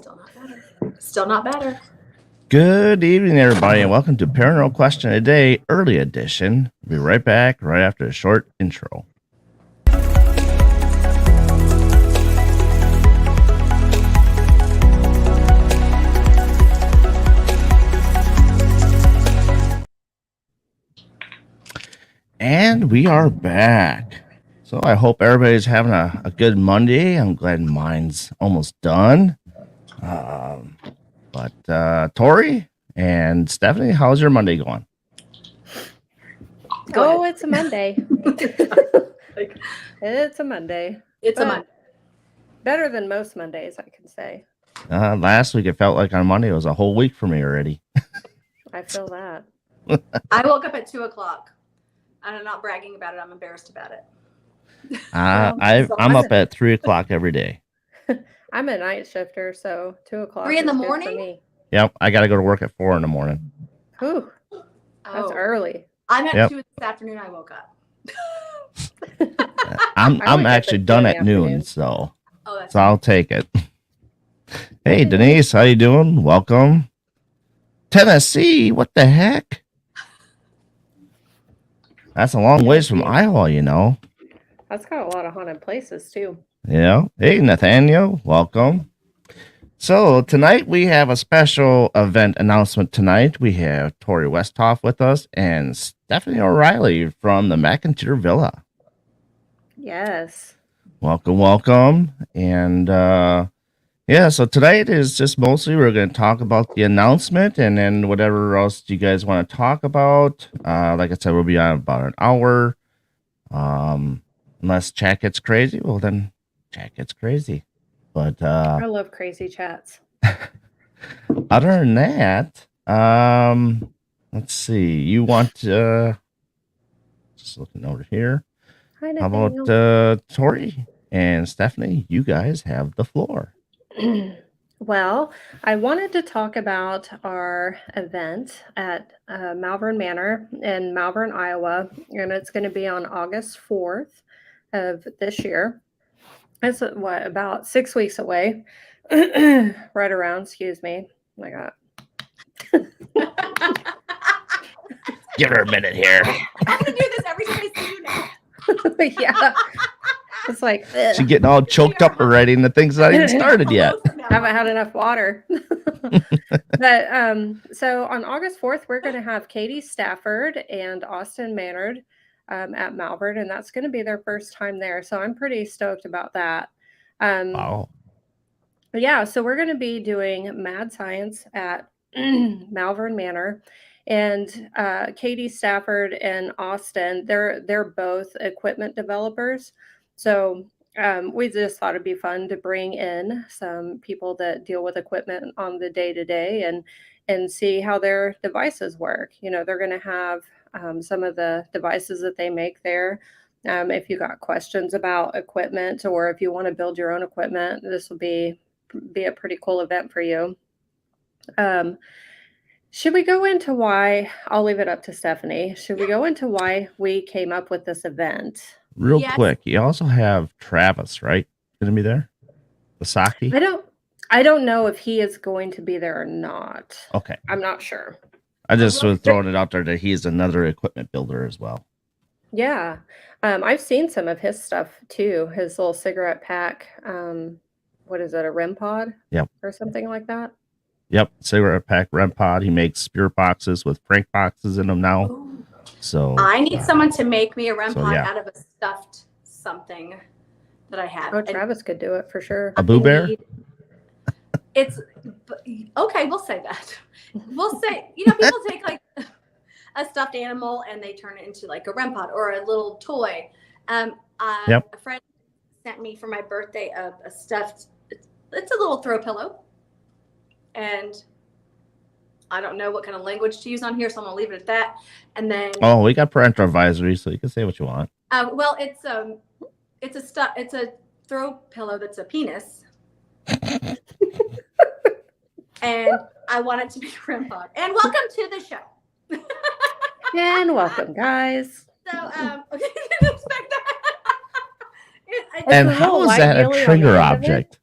Still not better. Still not better. Good evening, everybody, and welcome to Paranormal Question of the Day, early edition. We'll be right back right after a short intro. And we are back. So I hope everybody's having a good Monday. I'm glad mine's almost done. But Tori and Stephanie, how's your Monday going? Oh, it's a Monday. It's a Monday. It's a Monday. Better than most Mondays, I can say. Last week it felt like on Monday it was a whole week for me already. I feel that. I woke up at 2:00. And I'm not bragging about it. I'm embarrassed about it. I'm up at 3:00 every day. I'm a night shifter, so 2:00. 3 in the is good morning? for me. Yep, I got to go to work at 4 in the morning. Ooh, that's early. I'm at 2 this afternoon. I woke up. I'm actually done at noon, so I'll take it. Hey, Denise, how you doing? Welcome. Tennessee, what the heck? That's a long ways from Iowa, you know. That's got a lot of haunted places, too. Yeah. Hey, Nathaniel, welcome. So tonight we have a special event announcement tonight. We have Tory Westhoff with us and Stephanie O'Reilly from the McIntyre Villa. Yes. Welcome. And so tonight is just mostly we're going to talk about the announcement and then whatever else you guys want to talk about. Like I said, we'll be on about an hour. Unless chat gets crazy, well then chat gets crazy. But I love crazy chats. Other than that, let's see. You want just looking over here. Hi, how about Tori and Stephanie? You guys have the floor. Well, I wanted to talk about our event at Malvern Manor in Malvern, Iowa, and it's going to be on August 4th of this year. It's about 6 weeks away, right around. Excuse me. Oh my God. Give her a minute here. I'm gonna do this every time I see you now. Yeah. It's like she's getting all choked up already, and the thing's not even started yet. Haven't had enough water. But so on August 4th, we're going to have Katie Stafford and Austin Maynard at Malvern, and that's going to be their first time there. So I'm pretty stoked about that. Wow. Yeah, so we're going to be doing Mad Science at Malvern Manor. And Katie Stafford and Austin, they're both equipment developers. So we just thought it'd be fun to bring in some people that deal with equipment on the day-to-day and see how their devices work. You know, they're going to have some of the devices that they make there. If you got questions about equipment or if you want to build your own equipment, this will be a pretty cool event for you. Should we go into why? I'll leave it up to Stephanie. Should we go into why we came up with this event? Real quick, you also have Travis, right? Going to be there? Basaki? I don't know if he is going to be there or not. Okay. I'm not sure. I just was throwing it out there that he's another equipment builder as well. Yeah. I've seen some of his stuff too. His little cigarette pack. What is it? A REM pod? Yep. Or something like that? Yep. Cigarette pack, REM pod. He makes spirit boxes with prank boxes in them now. Ooh. So I need someone to make me a REM pod out of a stuffed something that I have. Oh, Travis could do it for sure. A Boo Bear? It's okay. We'll say that. We'll say, people take like a stuffed animal and they turn it into like a REM pod or a little toy. A friend sent me for my birthday a stuffed. It's a little throw pillow, and I don't know what kind of language to use on here, so I'm gonna leave it at that. And then we got parental advisory, so you can say what you want. Well, it's a throw pillow that's a penis. And I want it to be a REM pod. And welcome to the show. And welcome, guys. So, okay, didn't expect that. And how is that a trigger object?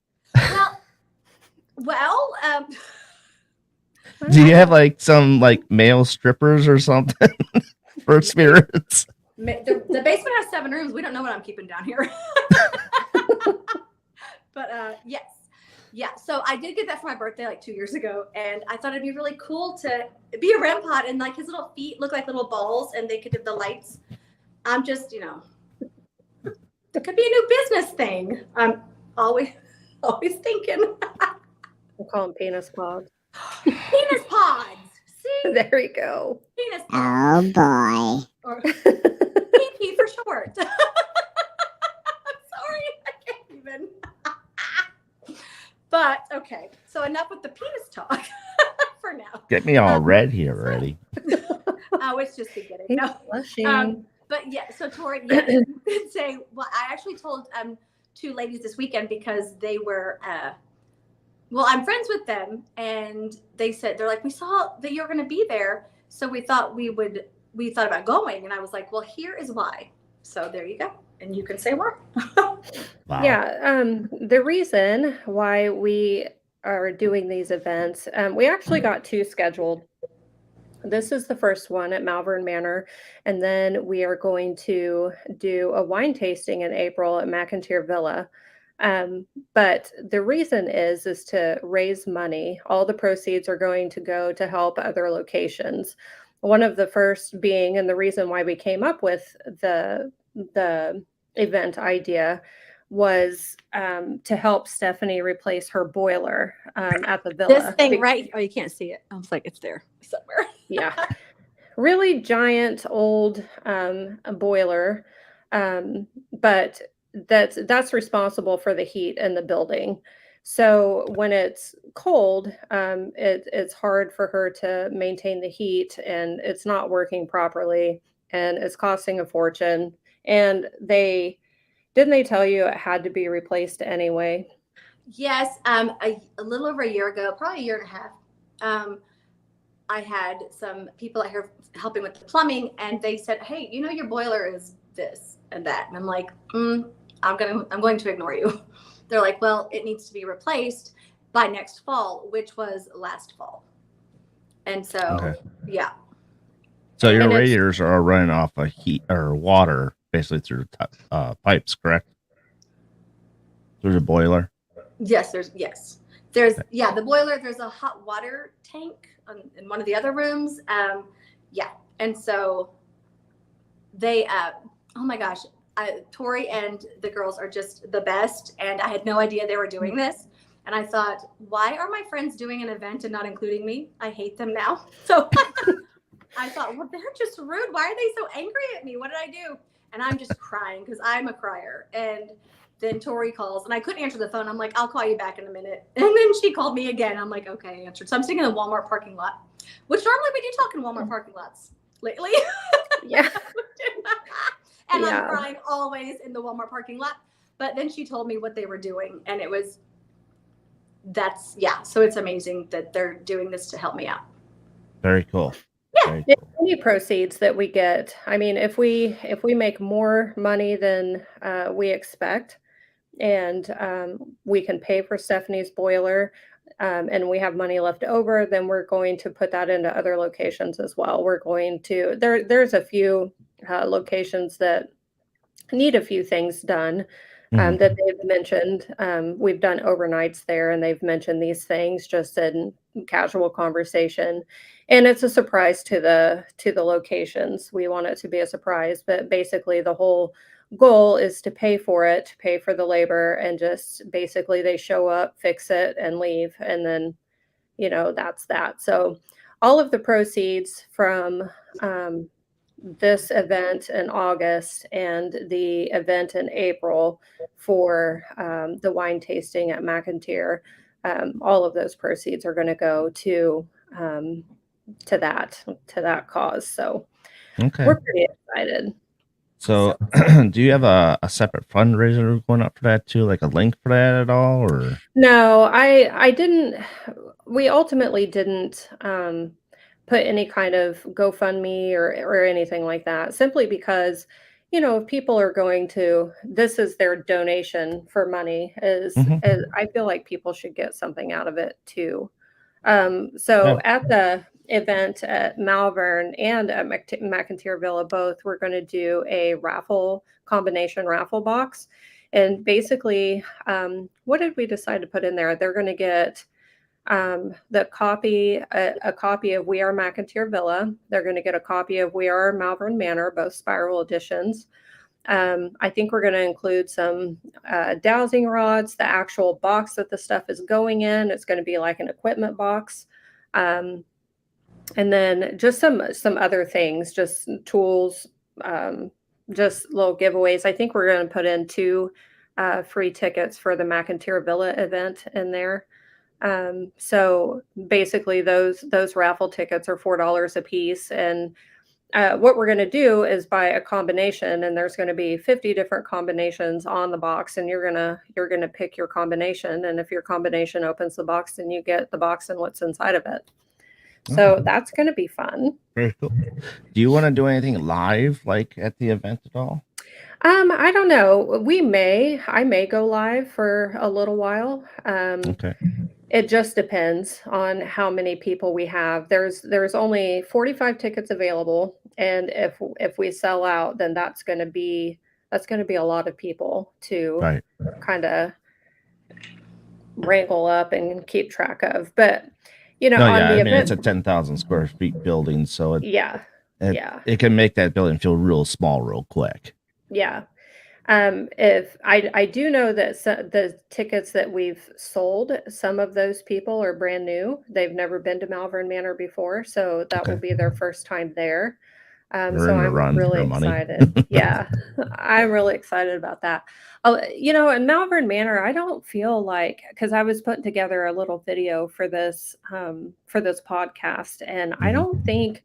Well, Do you have like some like male strippers or something for spirits? the basement has 7 rooms. We don't know what I'm keeping down here. But yes. Yeah, so I did get that for my birthday like 2 years ago, and I thought it'd be really cool to be a REM pod, and like his little feet look like little balls, and they could have the lights. I'm just, it could be a new business thing. I'm always thinking. We'll call them penis pods. Penis pods. See, There you go. penis pods. Oh boy. Or PP for short. I'm sorry, I can't even. But okay, so enough with the penis talk for now. Get me all red here already. Oh, it's just beginning. No. Blushing. But yeah, so Tori, yes, you did say, well, I actually told 2 ladies this weekend because they were, well, I'm friends with them, and they said, they're like, we saw that you're going to be there, so we thought we thought about going, and I was like, well, here is why. So there you go, and you can say why. Wow. Yeah, the reason why we are doing these events, we actually got 2 scheduled. This is the first one at Malvern Manor, and then we are going to do a wine tasting in April at McIntyre Villa. But the reason is to raise money. All the proceeds are going to go to help other locations. One of the first being, and the reason why we came up with the event idea was to help Stephanie replace her boiler at the villa. This thing right, oh, you can't see it. I was like, it's there somewhere. Yeah, really giant old boiler, but that's responsible for the heat in the building. So when it's cold, it's hard for her to maintain the heat, and it's not working properly, and it's costing a fortune. And they tell you it had to be replaced anyway? Yes, a little over a year ago, probably a year and a half. I had some people out here helping with the plumbing, and they said, "Hey, your boiler is this and that," and I'm like, I'm going to ignore you. They're like, "Well, it needs to be replaced by next fall," which was last fall, and so Okay. yeah. So your And it's- radiators are running off of heat or water basically through pipes, correct? Through the boiler. Yes, there's the boiler. There's a hot water tank in one of the other rooms. And so they, oh my gosh, Tori and the girls are just the best. And I had no idea they were doing this. And I thought, why are my friends doing an event and not including me? I hate them now. So I thought, well, they're just rude. Why are they so angry at me? What did I do? And I'm just crying because I'm a crier. And then Tori calls, and I couldn't answer the phone. I'm like, I'll call you back in a minute. And then she called me again. I'm like, okay, I answered. So I'm sitting in the Walmart parking lot, which normally we do talk in Walmart parking lots lately. Yeah. And Yeah. I'm crying always in the Walmart parking lot. But then she told me what they were doing, and so it's amazing that they're doing this to help me out. Very cool. Yeah. Very Yeah, cool. any proceeds that we get, I mean, if we make more money than we expect, and we can pay for Stephanie's boiler, and we have money left over, then we're going to put that into other locations as well. We're going to there's a few locations that need a few things done Mhm. that they've mentioned. We've done overnights there, and they've mentioned these things just in casual conversation. And it's a surprise to the locations. We want it to be a surprise, but basically the whole goal is to pay for it, pay for the labor, and just basically they show up, fix it, and leave. And then, that's that. So all of the proceeds from this event in August and the event in April for the wine tasting at McIntyre, all of those proceeds are going to go to that cause. So Okay. we're pretty excited. So, do you have a separate fundraiser going up for that too, like a link for that at all, or? No, I didn't. We ultimately didn't put any kind of GoFundMe or anything like that, simply because if people are going to, this is their donation for money, is I feel like people should get something out of it too. So Yeah. at the event at Malvern and at McIntyre Villa, both, we're going to do a combination raffle box. And basically, what did we decide to put in there? They're going to get a copy of We Are McIntyre Villa. They're going to get a copy of We Are Malvern Manor, both spiral editions. I think we're going to include some dowsing rods, the actual box that the stuff is going in. It's going to be like an equipment box. And then just some other things, just tools, just little giveaways. I think we're going to put in 2 free tickets for the McIntyre Villa event in there. So basically those raffle tickets are $4 a piece. And what we're going to do is buy a combination, and there's going to be 50 different combinations on the box, and you're going to pick your combination. And if your combination opens the box, then you get the box and what's inside of it. So that's going to be fun. Very cool. Do you want to do anything live, like at the event at all? I don't know. I may go live for a little while. Okay. It just depends on how many people we have. There's only 45 tickets available, and if we sell out, then that's going to be a lot of people to Right. kind of wrangle up and keep track of. But No, on yeah, the I mean event, it's a 10,000 square feet building, so yeah, it can make that building feel real small real quick. yeah. If I do know that the tickets that we've sold, some of those people are brand new. They've never been to Malvern Manor before, so that will be their first time there. They're So in the I'm run for really their money. excited. Yeah, I'm really excited about that. Oh, in Malvern Manor, I don't feel like, because I was putting together a little video for this podcast, and I don't think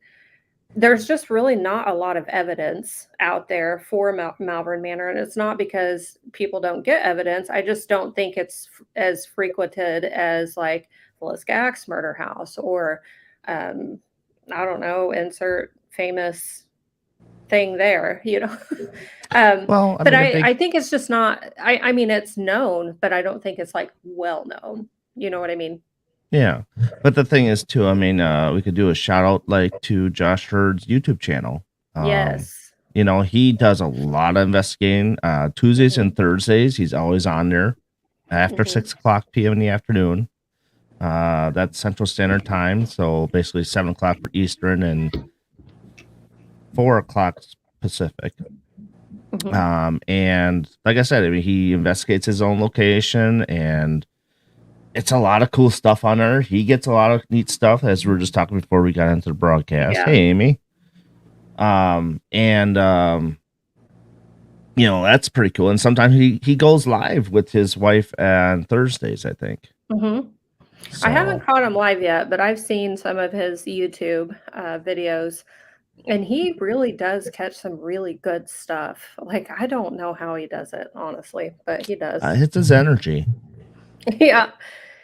there's just really not a lot of evidence out there for Malvern Manor. And it's not because people don't get evidence. I just don't think it's as frequented as like Villisca Axe Murder House or, I don't know, insert famous thing there, Well, but a big I think it's just not, I mean, it's known, but I don't think it's like well known. You know what I mean? Yeah, but the thing is too, I mean, we could do a shout out like to Josh Hurd's YouTube channel. Yes. He does a lot of investigating. Tuesdays and Thursdays, he's always on there after 6:00 p.m. in the afternoon. That's Central Standard Time, so basically 7:00 for Eastern and 4:00 Pacific. And like I said, I mean, he investigates his own location, and it's a lot of cool stuff on there. He gets a lot of neat stuff, as we were just talking before we got into the broadcast. Yeah. Hey, Amy. That's pretty cool. And sometimes he goes live with his wife on Thursdays, I think. So, I haven't caught him live yet, but I've seen some of his YouTube videos, and he really does catch some really good stuff. Like, I don't know how he does it, honestly, but he does. It's his energy. Yeah.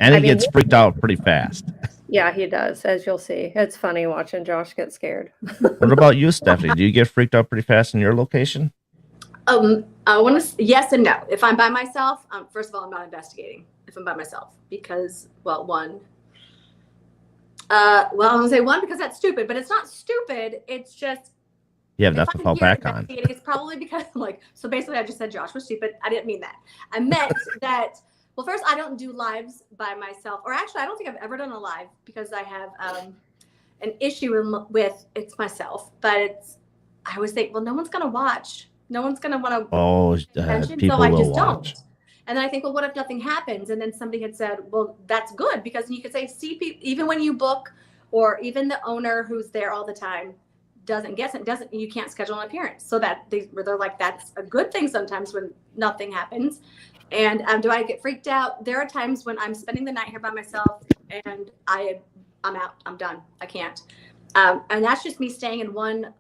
And he gets freaked out pretty fast. Yeah, he does, as you'll see. It's funny watching Josh get scared. What about you, Stephanie? Do you get freaked out pretty fast in your location? I want to yes and no. If I'm by myself, first of all, I'm not investigating if I'm by myself because, well, one. I'm gonna say one because that's stupid, but it's not stupid. It's just you have nothing to fall back on. It's probably because so basically I just said Josh was stupid. I didn't mean that. I meant that. Well, first, I don't do lives by myself, or actually, I don't think I've ever done a live because I have an issue with it's myself. But I always think, well, no one's gonna watch. No one's gonna want to. People so I will just watch. don't. And then I think, well, what if nothing happens? And then somebody had said, well, that's good because you could say, see, even when you book, or even the owner who's there all the time you can't schedule an appearance. So that they're like, that's a good thing sometimes when nothing happens. And do I get freaked out? There are times when I'm spending the night here by myself and I'm out. I'm done. I can't. And that's just me staying in one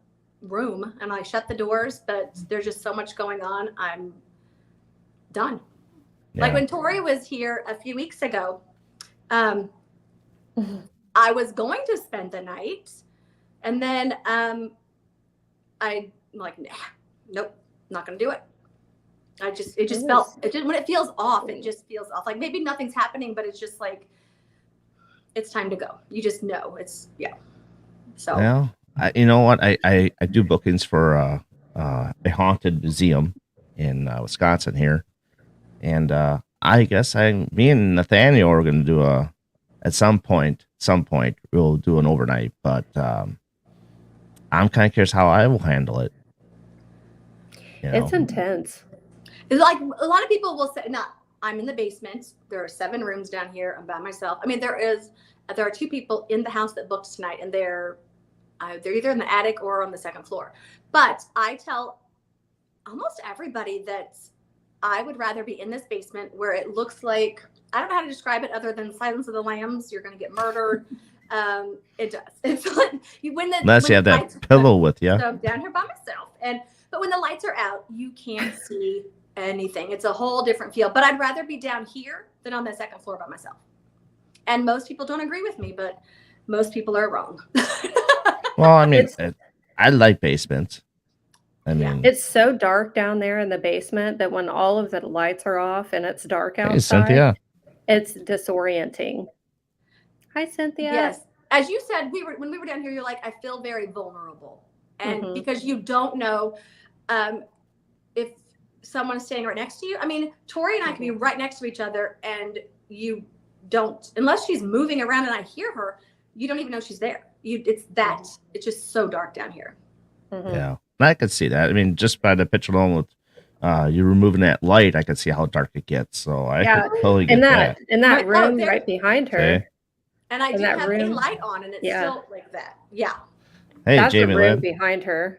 room and I shut the doors, but there's just so much going on. I'm done. Yeah. Like when Tori was here a few weeks ago, I was going to spend the night and then I'm like, nah, nope. not going to do it. It just Yes. felt, when it feels off, it just feels off. Like maybe nothing's happening, but it's just like, it's time to go. You just know yeah. So, Well, you know what? I do bookings for a haunted museum in Wisconsin here, and I guess me and Nathaniel are going to do at some point we'll do an overnight, but I'm kind of curious how I will handle it. It's intense. it's like a lot of people will say, "No, I'm in the basement. There are 7 rooms down here. I'm by myself." I mean, there are 2 people in the house that booked tonight, and they're either in the attic or on the 2nd floor. But I tell almost everybody that I would rather be in this basement where it looks like, I don't know how to describe it other than Silence of the Lambs. You're going to get murdered. It does. It's like unless you have that pillow with you. So down here by myself, but when the lights are out, you can't see anything. It's a whole different feel. But I'd rather be down here than on the 2nd floor by myself. And most people don't agree with me, but most people are wrong. Well, I mean, I like basements. I mean, it's so dark down there in the basement that when all of the lights are off and it's dark outside, hey, Cynthia. It's disorienting. Hi, Cynthia. Yes. As you said, when we were down here, you're like, I feel very vulnerable. And because you don't know if someone's standing right next to you. I mean, Tori and I can be right next to each other and you don't, unless she's moving around and I hear her, you don't even know she's there. It's just so dark down here. Yeah, I could see that. I mean, just by the picture alone with you removing that light, I could see how dark it gets. So I could totally get that. In that room right behind her. Okay. And I do have a light on and it's still like that. Yeah. Hey, that's Jamie the room Lynn. behind her.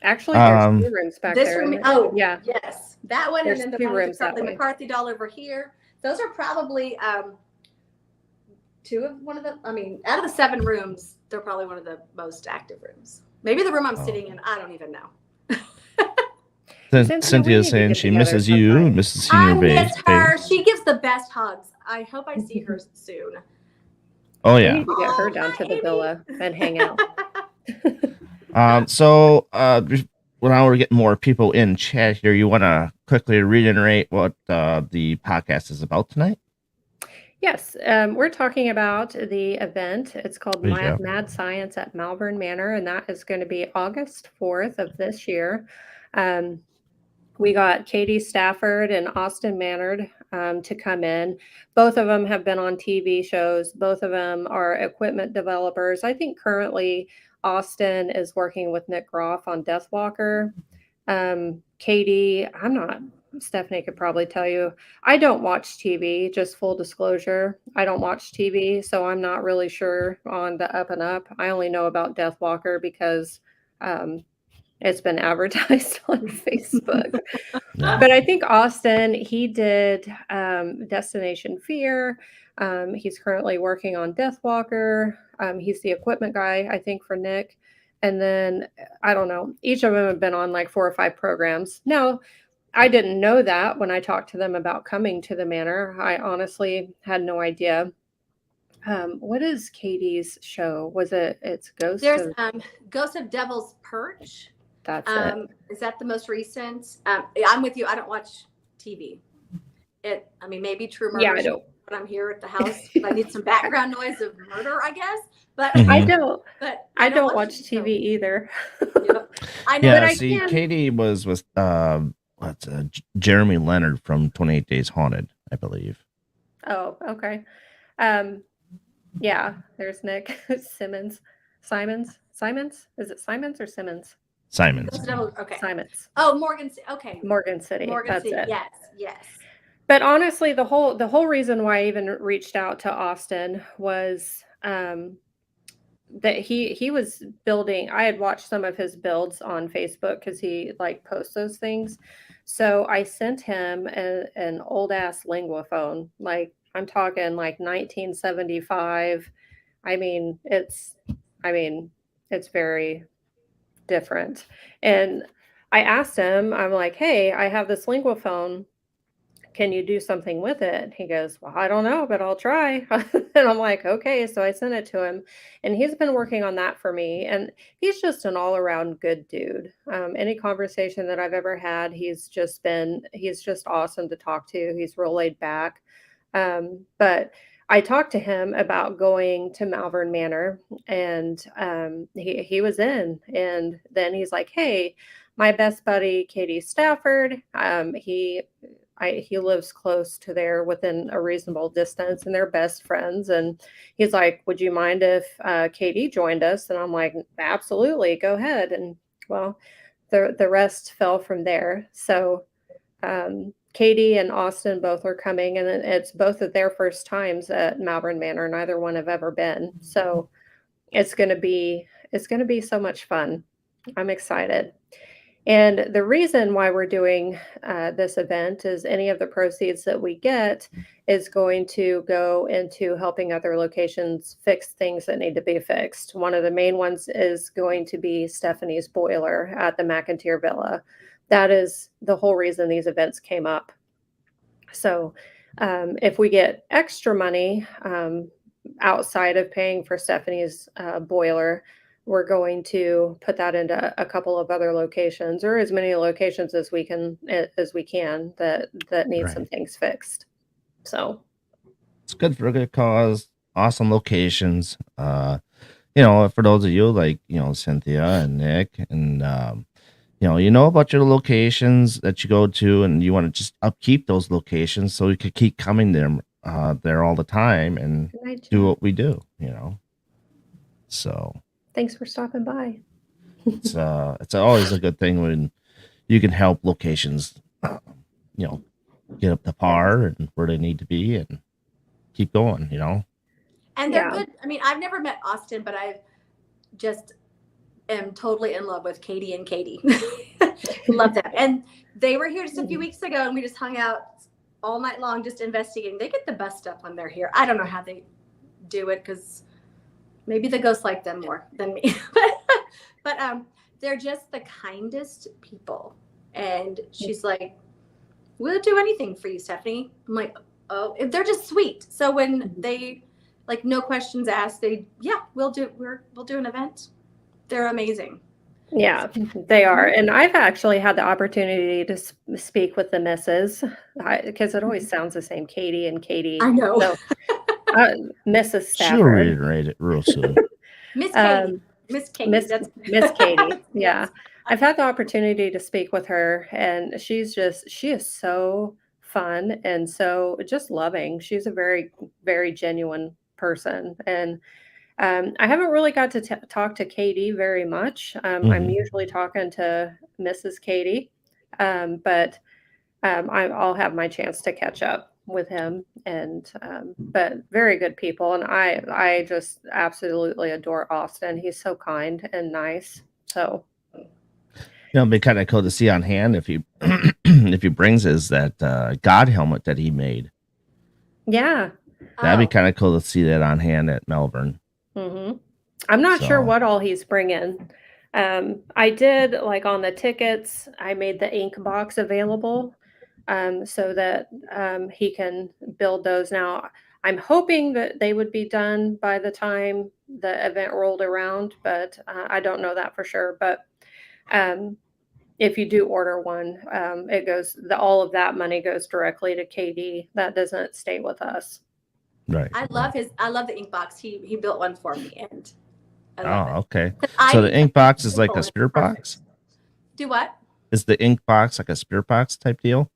Actually, there's 2 rooms back this there. Room, yeah. Yes. That one, There's and then 2 rooms that the way. McCarthy doll over here. Those are probably 2 of one of the, I mean, out of the 7 rooms, they're probably one of the most active rooms. Maybe the room I'm sitting in, I don't even know. Cynthia's saying she misses you, misses seeing your face. I miss her. She gives the best hugs. I hope I see her soon. Oh yeah. We need to get her down to the villa and hang out. So now we're getting more people in chat here. You want to quickly reiterate what the podcast is about tonight? Yes, we're talking about the event. It's called Mad Science at Malvern Manor, and that is going to be August 4th of this year. We got Katie Stafford and Austin Mannard to come in. Both of them have been on TV shows. Both of them are equipment developers. I think currently Austin is working with Nick Groff on Deathwalker. Katie, Stephanie could probably tell you, I don't watch TV, just full disclosure. I don't watch TV, so I'm not really sure on the up and up. I only know about Deathwalker because it's been advertised on Facebook. But I think Austin, he did Destination Fear. He's currently working on Deathwalker. He's the equipment guy, I think, for Nick. And then, I don't know, each of them have been on like 4 or 5 programs. Now, I didn't know that when I talked to them about coming to the manor. I honestly had no idea. What is Katie's show? It's Ghost of Devil's Perch. That's it. Is that the most recent? I'm with you. I don't watch TV. Maybe True Murder. Yeah, I don't. When I'm here at the house, I need some background noise of murder, I guess. But I don't. But I don't watch TV either. Yep. I know. Yeah, see, Katie was with Jeremy Leonard from 28 Days Haunted, I believe. Oh, okay. Yeah, there's Nick Simons. Simons? Is it Simons or Simmons? Simons. Okay. Simons. Oh, Morgan City. Okay. Morgan City. That's it. Yes. But honestly, the whole reason why I even reached out to Austin was that he was building. I had watched some of his builds on Facebook because he posts those things. So I sent him an old ass Linguaphone. I'm talking 1975. It's very different. And I asked him, I'm like, hey, I have this Linguaphone. can you do something with it? He goes, well, I don't know, but I'll try. And I'm like, okay. So I sent it to him, and he's been working on that for me. And he's just an all around good dude. Any conversation that I've ever had, he's just awesome to talk to. He's real laid back. But I talked to him about going to Malvern Manor, and he was in. And then he's like, hey, my best buddy, Katie Stafford, he lives close to there within a reasonable distance, and they're best friends. And he's like, would you mind if Katie joined us? And I'm like, absolutely, go ahead. And well, the rest fell from there. So Katie and Austin both are coming, and it's both of their first times at Malvern Manor. Neither one have ever been. So it's gonna be so much fun. I'm excited. And the reason why we're doing this event is any of the proceeds that we get is going to go into helping other locations fix things that need to be fixed. One of the main ones is going to be Stephanie's boiler at the McIntyre Villa. That is the whole reason these events came up. So if we get extra money outside of paying for Stephanie's boiler, we're going to put that into a couple of other locations, or as many locations as we can that need some Right. things fixed. So It's good for a good cause. Awesome locations. For those of you like, Cynthia and Nick and, about your locations that you go to, and you want to just upkeep those locations so you could keep coming there all the time and good night, do Jen. what we do, So Thanks for stopping by. it's always a good thing when you can help locations, get up to par and where they need to be and keep going, And they're Yeah. good. I mean, I've never met Austin, but I just am totally in love with Katie and Katie. Love them. And they were here just a few weeks ago, and we just hung out all night long just investigating. They get the best stuff when they're here. I don't know how they do it, because maybe the ghosts like them more than me. but they're just the kindest people. And she's like, we'll do anything for you, Stephanie. I'm like, oh, they're just sweet. So when they, like, no questions asked, we'll do an event. They're amazing. Yeah, they are. And I've actually had the opportunity to speak with the misses, because it always sounds the same, Katie and Katie. I know. So, Mrs. She'll Stafford. reiterate it real soon. Miss Katie. Miss Katie. Miss Katie. Yeah. Yes. I've had the opportunity to speak with her, and she is so fun and so just loving. She's a very, very genuine person. And I haven't really got to talk to Katie very much. I'm usually talking to Mrs. Katie, but I'll have my chance to catch up with him. And but very good people, and I just absolutely adore Austin. He's so kind and nice. So it'd be kind of cool to see on hand if he if he brings that God helmet that he made. Yeah, that'd be kind of cool to see that on hand at Malvern. I'm not sure what all he's bringing. I did, like, on the tickets, I made the ink box available, so that he can build those. Now, I'm hoping that they would be done by the time the event rolled around, but I don't know that for sure. But if you do order one, all of that money goes directly to Katie. That doesn't stay with us. Right. I love the ink box. He built one for me, and I love it. Okay. So the ink box is like a spirit box? Do what? Is the ink box like a spirit box type deal?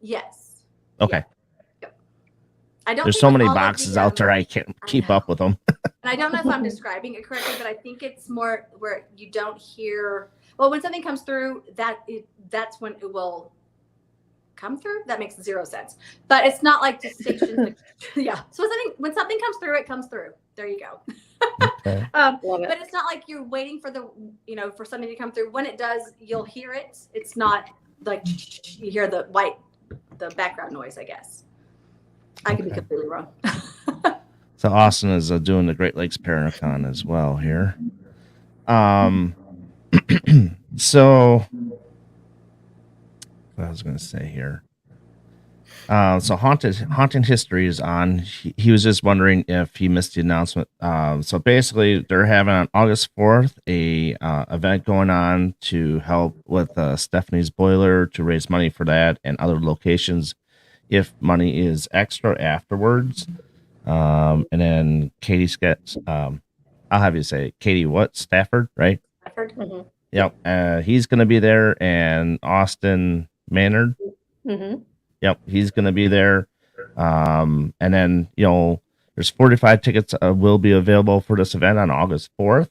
Yes. Okay. Yeah. I don't. There's so many boxes out there, I can't keep up with them. And I don't know if I'm describing it correctly, but I think it's more where you don't hear. Well, when something comes through, that's when it will come through. That makes zero sense. But it's not like the stations. Yeah. So when something comes through, it comes through. There you go. Okay. But it's not like you're waiting for for something to come through. When it does, you'll hear it. It's not like you hear the background noise, I guess. I could be completely wrong. So Austin is doing the Great Lakes Paracon as well here. So what I was going to say here. So haunting history is on. He was just wondering if he missed the announcement. So basically, they're having on August 4th a event going on to help with Stephanie's boiler to raise money for that and other locations if money is extra afterwards. And then Katie's gets I'll have you say Katie what Stafford, right? Stafford. Mm-hmm. Yep. He's gonna be there, and Austin Maynard. Mm-hmm. Yep, he's going to be there. And then, there's 45 tickets will be available for this event on August 4th.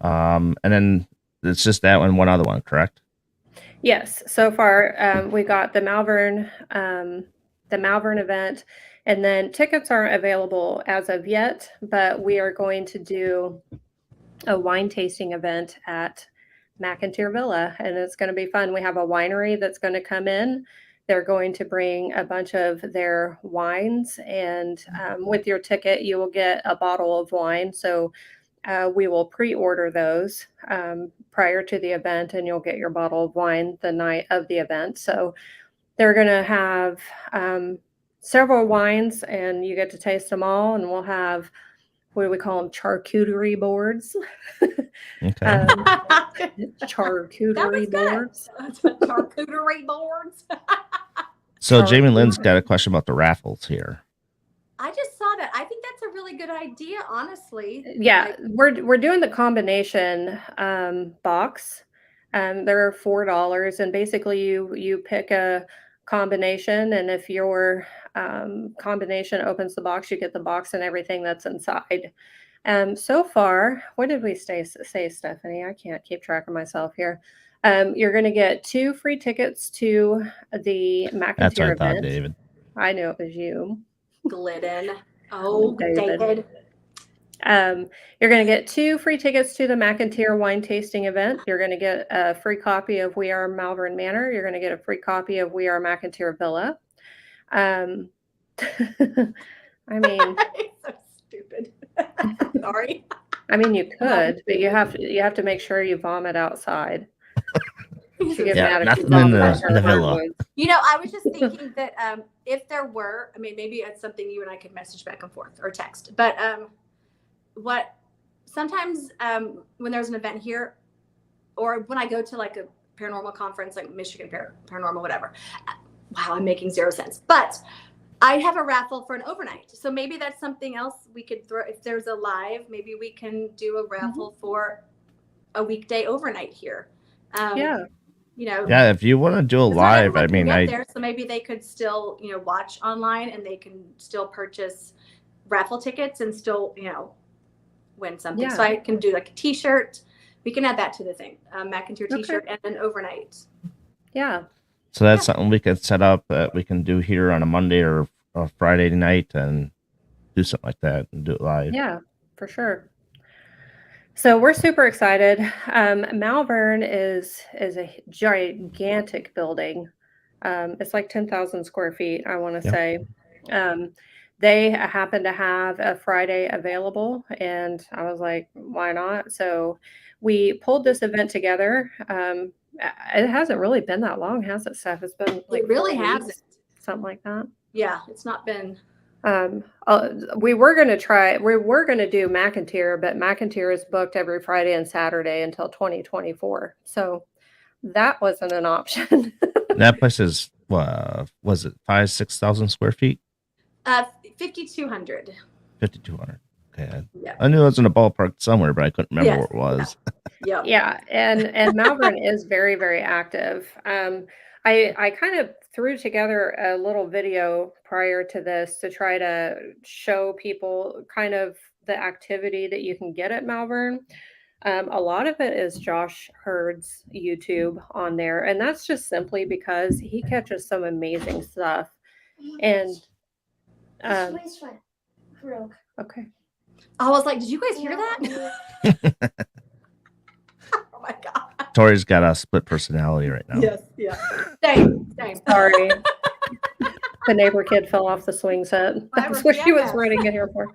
And then it's just that one other one, correct? Yes. So far, we got the Malvern event, and then tickets aren't available as of yet, but we are going to do a wine tasting event at McIntyre Villa, and it's going to be fun. We have a winery that's going to come in. They're going to bring a bunch of their wines, and with your ticket, you will get a bottle of wine. So we will pre-order those prior to the event, and you'll get your bottle of wine the night of the event. So they're going to have several wines, and you get to taste them all, and we'll have, what do we call them, charcuterie boards. Okay. Charcuterie boards. Charcuterie boards. So Jamie Lynn's got a question about the raffles here. I just saw that. I think that's a really good idea, honestly. Yeah, we're doing the combination box. They're $4, and basically you pick a combination, and if your combination opens the box, you get the box and everything that's inside. So far, what did we say, Stephanie? I can't keep track of myself here. You're going to get 2 free tickets to the McIntyre That's what I thought, event. David. I knew it was you. Glidden. Oh, David. You're going to get 2 free tickets to the McIntyre wine tasting event. You're going to get a free copy of We Are Malvern Manor. You're going to get a free copy of We Are McIntyre Villa. I mean, so stupid. Sorry. I mean, you could, but you have to make sure you vomit outside. Yeah, nothing in the villa. I was just thinking that if there were, maybe it's something you and I could message back and forth or text, but sometimes when there's an event here, or when I go to like a paranormal conference, like Michigan Paranormal, whatever. Wow, I'm making zero sense. But I have a raffle for an overnight. So maybe that's something else we could throw. If there's a live, maybe we can do a raffle for a weekday overnight here. Yeah. Yeah, if you want to do a live, so maybe they could still, watch online, and they can still purchase raffle tickets and still, win something. Yeah. So I can do like a T-shirt. We can add that to the thing, McIntyre T-shirt and an overnight. Yeah. So that's something we could set up that we can do here on a Monday or a Friday night and do something like that and do it live. Yeah, for sure. So we're super excited. Malvern is a gigantic building. It's like 10,000 square feet, I want to say. They happen to have a Friday available, and I was like, why not? So we pulled this event together. It hasn't really been that long, has it, Steph? It's been like it really hasn't. Something like that. Yeah, it's not been. We were going to do McIntyre, but McIntyre is booked every Friday and Saturday until 2024. So that wasn't an option. That place is, was it 6,000 square feet? 5,200. 5,200. Okay. Yeah. I knew it was in a ballpark somewhere, but I couldn't remember where it was. Yeah. Yeah. And Malvern is very, very active. I kind of threw together a little video prior to this to try to show people kind of the activity that you can get at Malvern. A lot of it is Josh Hurd's YouTube on there, and that's just simply because he catches some amazing stuff. And okay. I was like, did you guys hear that? Oh my God. Tori's got a split personality right now. Yes, yeah. Same. Sorry. The neighbor kid fell off the swing set. That's what she was running in here for.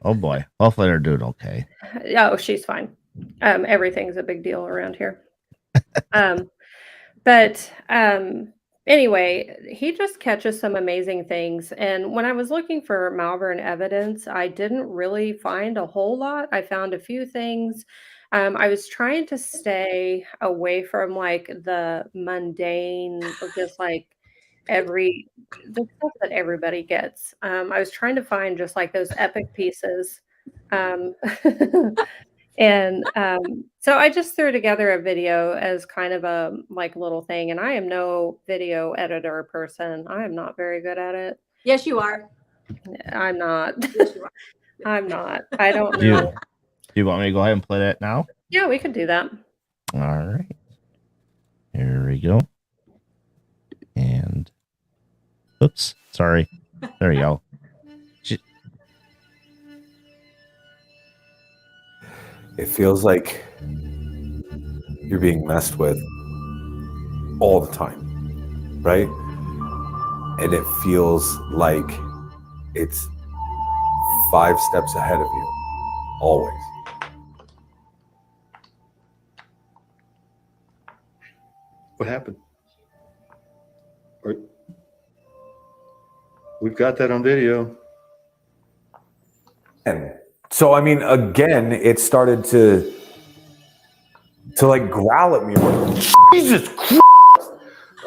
Oh boy. Hopefully they're doing okay. Oh, she's fine. Everything's a big deal around here. But Anyway, he just catches some amazing things. And when I was looking for Malvern evidence, I didn't really find a whole lot. I found a few things. I was trying to stay away from like the mundane, or just like every the stuff that everybody gets. I was trying to find just like those epic pieces. Um, And so I just threw together a video as kind of a like little thing. And I am no video editor person. I am not very good at it. Yes, you are. I'm not. Yes, you are. I'm not. I don't Do you, know. do you want me to go ahead and play that now? Yeah, we could do that. All right. Here we go. And oops, sorry. There you go. It feels like you're being messed with all the time, right? And it feels like it's 5 steps ahead of you, always. What happened? We've got that on video. And so, I mean, again, it started to like growl at me. I'm like, Jesus Christ!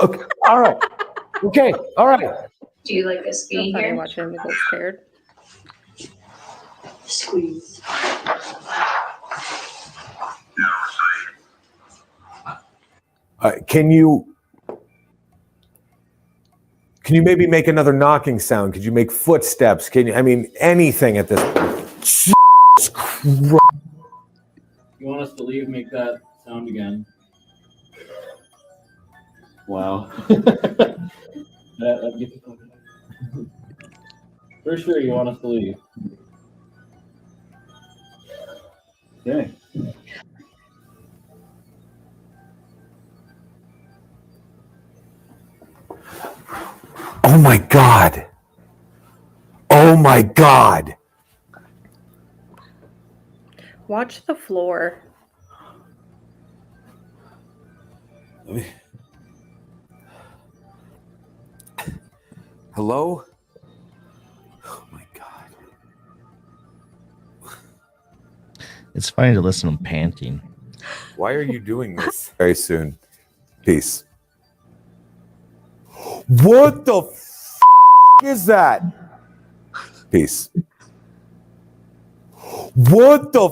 Okay, all right. Okay, all right. Do you like us being I here? watch him get scared. Squeeze. Can you maybe make another knocking sound? Could you make footsteps? Can you? I mean, anything at this point. Jesus Christ. You want us to leave? Make that sound again. Wow. For sure, you want us to leave. Okay. Oh my God. Oh my God. Watch the floor. Hello? Oh my God. It's funny to listen to him panting. Why are you doing this? Very soon. Peace. What the is that? Peace. What the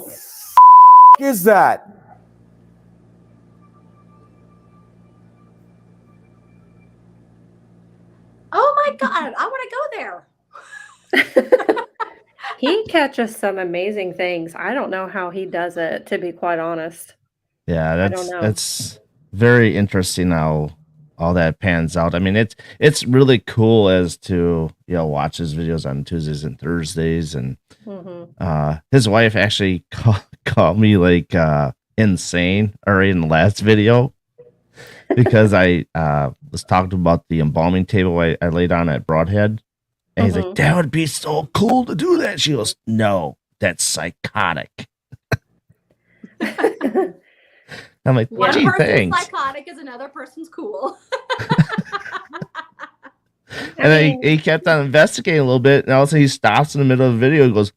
is that? Oh my God, I want to go there. He catches some amazing things. I don't know how he does it, to be quite honest. Yeah, I don't know. that's very interesting how all that pans out. I mean, it's really cool as to watch his videos on Tuesdays and Thursdays, and his wife actually called me like insane already in the last video because I was talking about the embalming table I laid on at Broadhead, and he's like, "That would be so cool to do that." She goes, "No, that's psychotic." I'm like, One "Gee, person's thanks." psychotic is another person's cool. And then he kept on investigating a little bit, and all of a sudden he stops in the middle of the video and goes,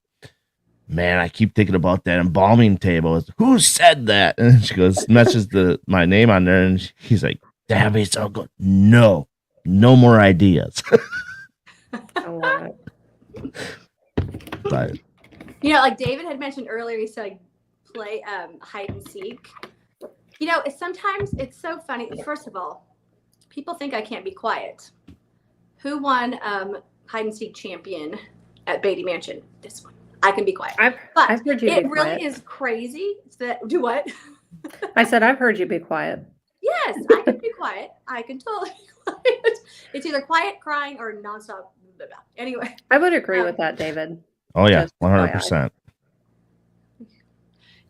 "Man, I keep thinking about that embalming table. Who said that?" And she goes, mentions my name on there, and he's like, "That'd be so good." No more ideas. I love it. But Like David had mentioned earlier, he said play hide and seek. Sometimes it's so funny. First of all, people think I can't be quiet. Who won hide and seek champion at Beatty Mansion? This one. I can be quiet. I've heard you be it really quiet. is crazy that do what? I said I've heard you be quiet. Yes, I can be quiet. I can totally be quiet. It's either quiet, crying, or nonstop. Blah, blah. Anyway. I would agree with that, David. oh yeah, Just 100%.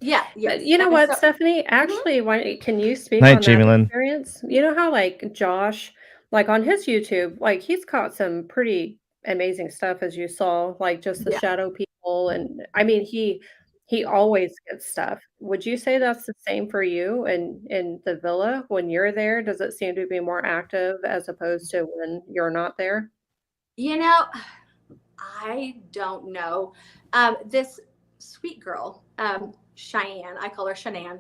Yeah. But you know Okay, what, so- Stephanie? Actually, can you speak Night, on Jamie that Lynn. experience? You know how like Josh, like on his YouTube, like he's caught some pretty amazing stuff, as you saw, like just the Yeah. shadow people, and I mean he He always gets stuff. Would you say that's the same for you in the villa when you're there? Does it seem to be more active as opposed to when you're not there? You know, I don't know. This sweet girl, Cheyenne, I call her Shanann.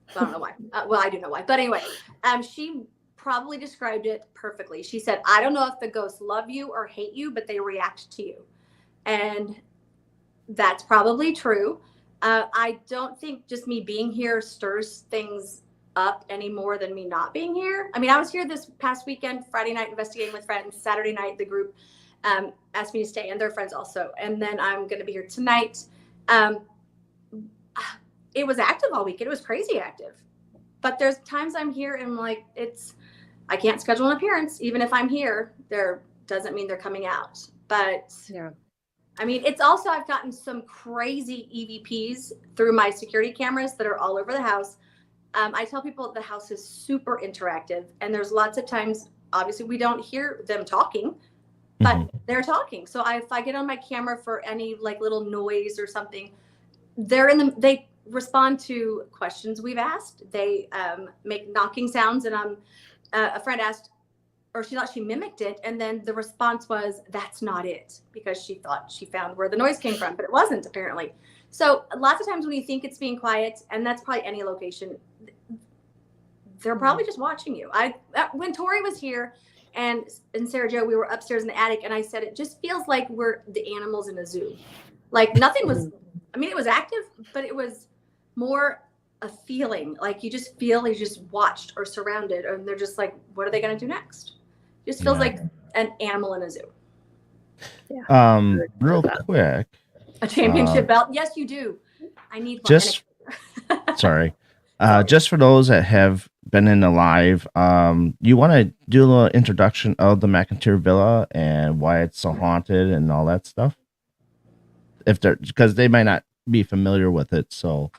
I don't know why. Well, I do know why. But anyway, she probably described it perfectly. She said, I don't know if the ghosts love you or hate you, but they react to you. And that's probably true. I don't think just me being here stirs things up any more than me not being here. I mean, I was here this past weekend, Friday night, investigating with friends. Saturday night, the group asked me to stay, and their friends also. And then I'm going to be here tonight. It was active all weekend. It was crazy active. But there's times I'm here and like I can't schedule an appearance. Even if I'm here, there doesn't mean they're coming out. But Yeah. I mean, it's also, I've gotten some crazy EVPs through my security cameras that are all over the house. I tell people the house is super interactive, and there's lots of times, obviously, we don't hear them talking, but they're talking. So if I get on my camera for any like little noise or something, they respond to questions we've asked. They make knocking sounds, and a friend asked, or she thought she mimicked it, and then the response was, that's not it, because she thought she found where the noise came from, but it wasn't, apparently. So lots of times when you think it's being quiet, and that's probably any location, they're probably just watching you. When Tori was here and Sarah Jo, we were upstairs in the attic, and I said, it just feels like we're the animals in a zoo. Like nothing was, I mean, it was active, but it was more a feeling like you just feel you're just watched or surrounded, and they're just like, what are they going to do next? It just feels like an animal in a zoo. Yeah. Real quick, A championship belt? Yes, you do. I need one. Just sorry. Just for those that have been in the live, you want to do a little introduction of the McIntyre Villa and why it's so haunted and all that stuff? If they're, because they might not be familiar with it, so.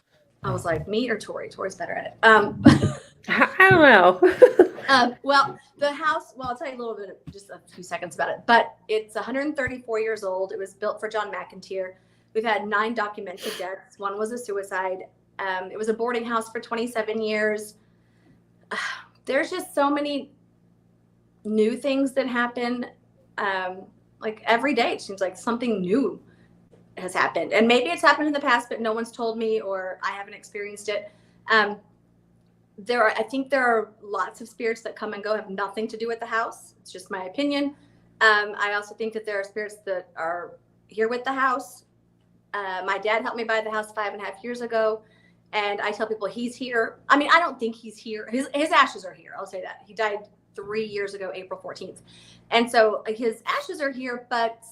I was like, me or Tori? Tori's better at it. I don't know. Well, the house, I'll tell you a little bit, just a few seconds about it, but it's 134 years old. It was built for John McIntyre. We've had 9 documented deaths. One was a suicide. It was a boarding house for 27 years. There's just so many new things that happen. Like every day, it seems like something new has happened. And maybe it's happened in the past, but no one's told me, or I haven't experienced it. I think there are lots of spirits that come and go, have nothing to do with the house. It's just my opinion. I also think that there are spirits that are here with the house. My dad helped me buy the house 5.5 years ago. And I tell people he's here. I mean, I don't think he's here. His ashes are here. I'll say that. He died 3 years ago, April 14th. And so his ashes are here, but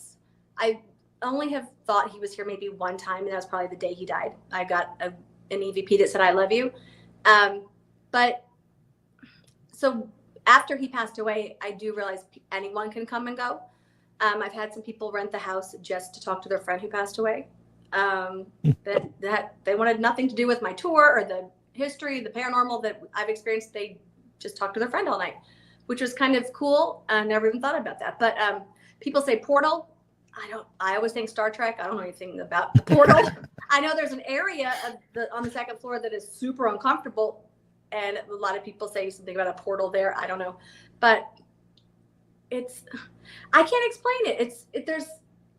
I only have thought he was here maybe one time, and that was probably the day he died. I got an EVP that said, I love you. But so after he passed away, I do realize anyone can come and go. I've had some people rent the house just to talk to their friend who passed away. That they wanted nothing to do with my tour or the history, the paranormal that I've experienced. They just talked to their friend all night, which was kind of cool. I never even thought about that. But people say portal. I always think Star Trek. I don't know anything about the portal. I know there's an area on the second floor that is super uncomfortable, and a lot of people say something about a portal there. I don't know, but I can't explain it.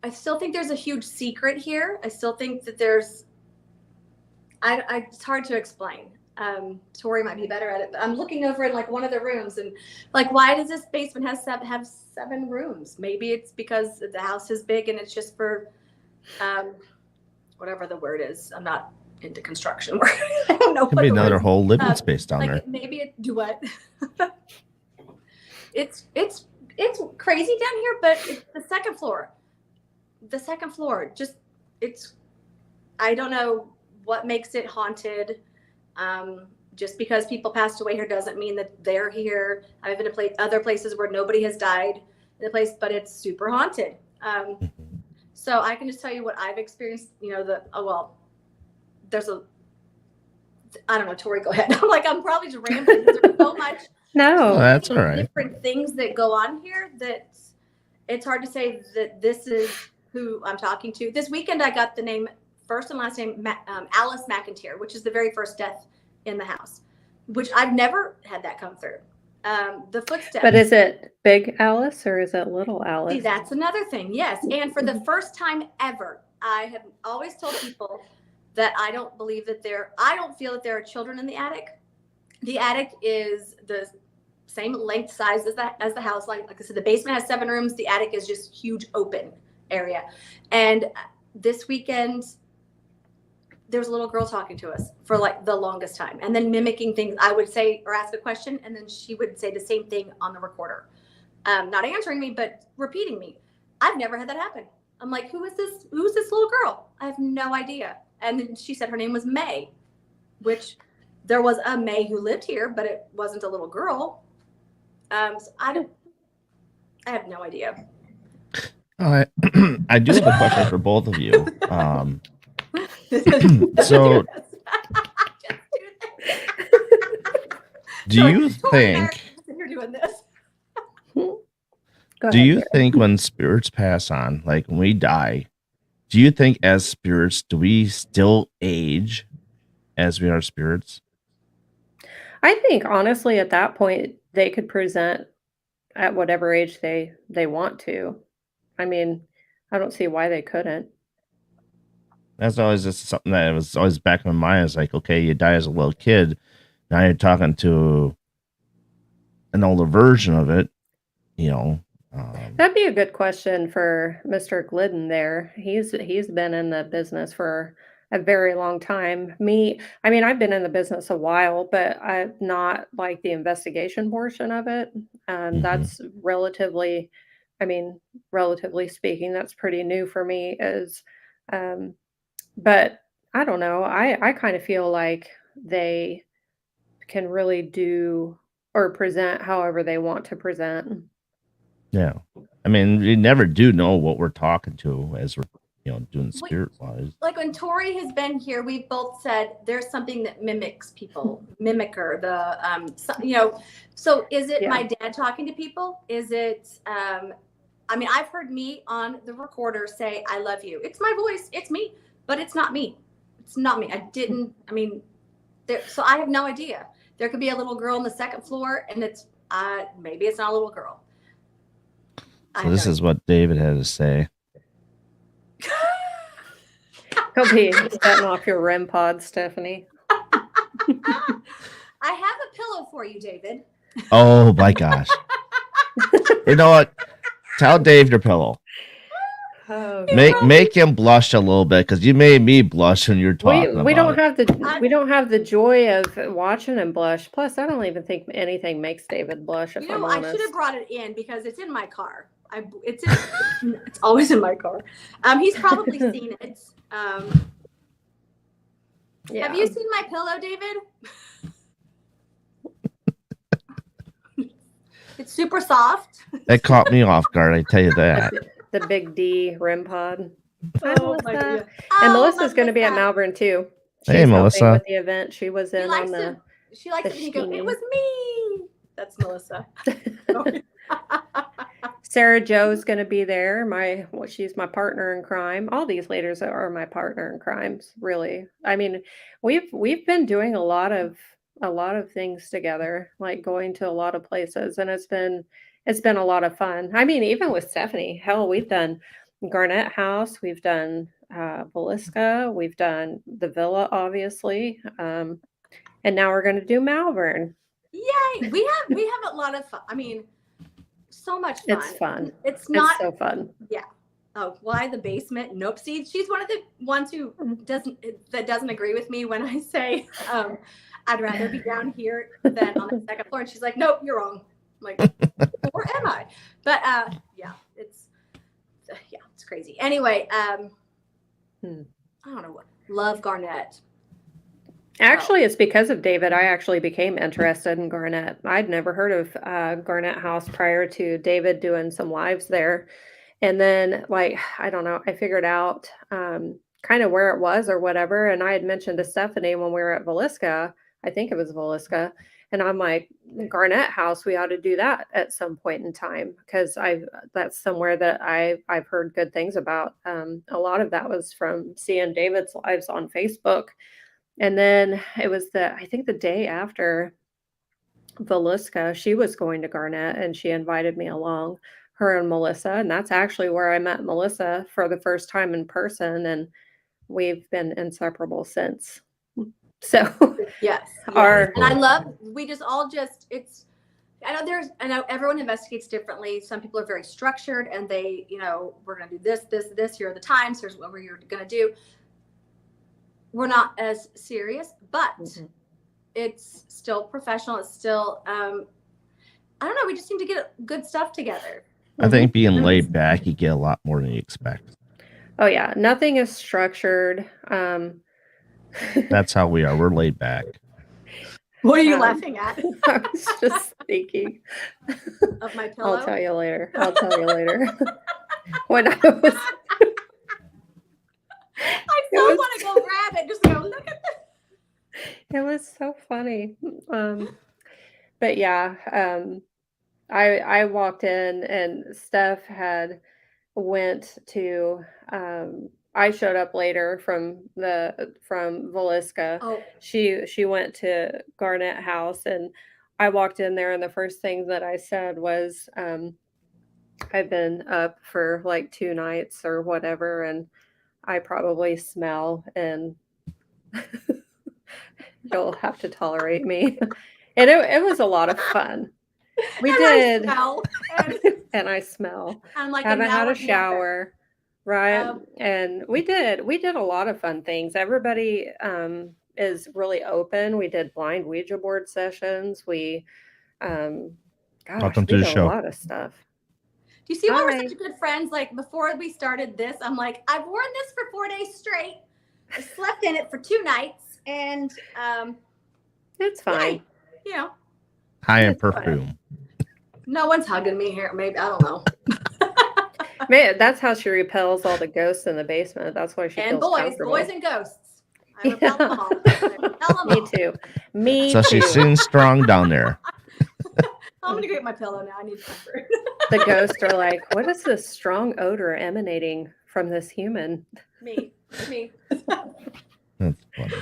I still think there's a huge secret here. I still think that it's hard to explain. Tori might be better at it, but I'm looking over in like one of the rooms, and like, why does this basement have 7 rooms? Maybe it's because the house is big and it's just for, whatever the word is. I'm not into construction. I don't know. Could be another whole living space down there. Maybe do what? It's crazy down here, but it's the second floor. The second floor, I don't know what makes it haunted. Just because people passed away here doesn't mean that they're here. I've been to other places where nobody has died in the place, but it's super haunted. So I can just tell you what I've experienced. I don't know, Tori, go ahead. I'm probably just rambling. There's so much. No, that's all right. Different things that go on here that it's hard to say that this is who I'm talking to. This weekend, I got the name first and last name Alice McIntyre, which is the very first death in the house, which I've never had that come through. The footsteps. But is it Big Alice or is it Little Alice? See, that's another thing. Yes. And for the first time ever, I have always told people that I don't feel that there are children in the attic. The attic is the same length size as the house. Like I said, the basement has 7 rooms. The attic is just huge open area. And this weekend, there was a little girl talking to us for like the longest time, and then mimicking things. I would say or ask a question, and then she would say the same thing on the recorder. Not answering me, but repeating me. I've never had that happen. I'm like, who is this? Who's this little girl? I have no idea. And then she said her name was May, which there was a May who lived here, but it wasn't a little girl. So I have no idea. I do have a question for both of you. So, do you think? You're doing this. Do you think when spirits pass on, like when we die, do you think as spirits, do we still age as we are spirits? I think honestly, at that point, they could present at whatever age they want to. I mean, I don't see why they couldn't. That's always just something that was always back in my mind. It's like, okay, you die as a little kid. Now you're talking to an older version of it, you know. That'd be a good question for Mr. Glidden there. He's been in the business for a very long time. I mean, I've been in the business a while, but I've not like the investigation portion of it. That's relatively speaking, that's pretty new for me. But I don't know. I kind of feel like they can really do or present however they want to present. Yeah. I mean, we never do know what we're talking to as we're, doing spirit wise. Like when Tori has been here, we've both said there's something that mimics people, mimicker, so is it my dad talking to people? Is it, I mean, I've heard me on the recorder say, I love you. It's my voice. It's me, but it's not me. It's not me. So I have no idea. There could be a little girl on the second floor and maybe it's not a little girl. So this is what David had to say. He'll be setting off your REM pod, Stephanie. I have a pillow for you, David. Oh my gosh. You know what? Tell Dave your pillow. Oh, Make him blush a little bit because you made me blush when you're talking. We don't have the joy of watching him blush. Plus, I don't even think anything makes David blush. If I'm honest. I should have brought it in because it's in my car. It's always in my car. He's probably seen it. Yeah. Have you seen my pillow, David? It's super soft. That caught me off guard. I tell you that. The big D REM pod. Oh, my Melissa. God. And Melissa's going to be at Malvern too. Hey, She's helping Melissa. with the event. She was in on the. She likes it when you go, it was me. That's Melissa. Sarah Joe's going to be there. She's my partner in crime. All these ladies are my partner in crimes. Really, I mean, we've been doing a lot of things together, like going to a lot of places, and it's been a lot of fun. I mean, even with Stephanie, hell, we've done Garnett House, we've done Villisca, we've done the Villa, obviously, and now we're going to do Malvern. Yay! We have a lot of fun. I mean, so much fun. It's fun. It's so fun. Yeah. Oh, why the basement? Nope. See, she's one of the ones who doesn't agree with me when I say I'd rather be down here than on the second floor. And she's like, nope, you're wrong. I'm like, where am I? But it's crazy. Anyway, I don't know what. Love Garnett. Actually, it's because of David. I actually became interested in Garnett. I'd never heard of Garnett House prior to David doing some lives there. And then, I don't know, I figured out kind of where it was or whatever. And I had mentioned to Stephanie when we were at Villisca, I think it was Villisca, And I'm like, Garnett House, we ought to do that at some point in time, because that's somewhere that I've heard good things about. A lot of that was from seeing David's lives on Facebook. And then it was I think the day after Veluska, she was going to Garnett and she invited me along, her and Melissa. And that's actually where I met Melissa for the first time in person. And we've been inseparable since. So Yes. Our- and I love, we just all just, I know everyone investigates differently. Some people are very structured and they, we're going to do this, here are the times, here's what we're going to do. We're not as serious, but it's still professional. It's still, I don't know. We just seem to get good stuff together. I think being laid back, you get a lot more than you expect. Oh yeah, nothing is structured. That's how we are. We're laid back. What are you laughing at? I was just thinking Of my pillow? I'll tell you later. When I was I still want to go grab it. Just go look at this. It was so funny. But yeah, I walked in and Steph had went to I showed up later from Veluska. Oh, She went to Garnett House and I walked in there and the first thing that I said was I've been up for like 2 nights or whatever and I probably smell and you'll have to tolerate me. And it was a lot of fun. We did. And I smell. I'm like, Haven't had a nothing. shower. Right. And we did a lot of fun things. Everybody is really open. We did blind Ouija board sessions. We Welcome to we the did show. a lot of stuff. Do you see why we're Hi. such good friends? Like before we started this, I'm like, I've worn this for 4 days straight. I slept in it for 2 nights, and It's fine. High in It's fine. perfume. no one's hugging me here. Maybe I don't know. Man, that's how she repels all the ghosts in the basement. That's why she And feels boys comfortable. and ghosts. I repel them all. I repel them Me all. too. Me So too. she's sitting strong down there. I'm gonna get my pillow now. I need comfort. The ghosts are like, what is this strong odor emanating from this human? me. That's funny.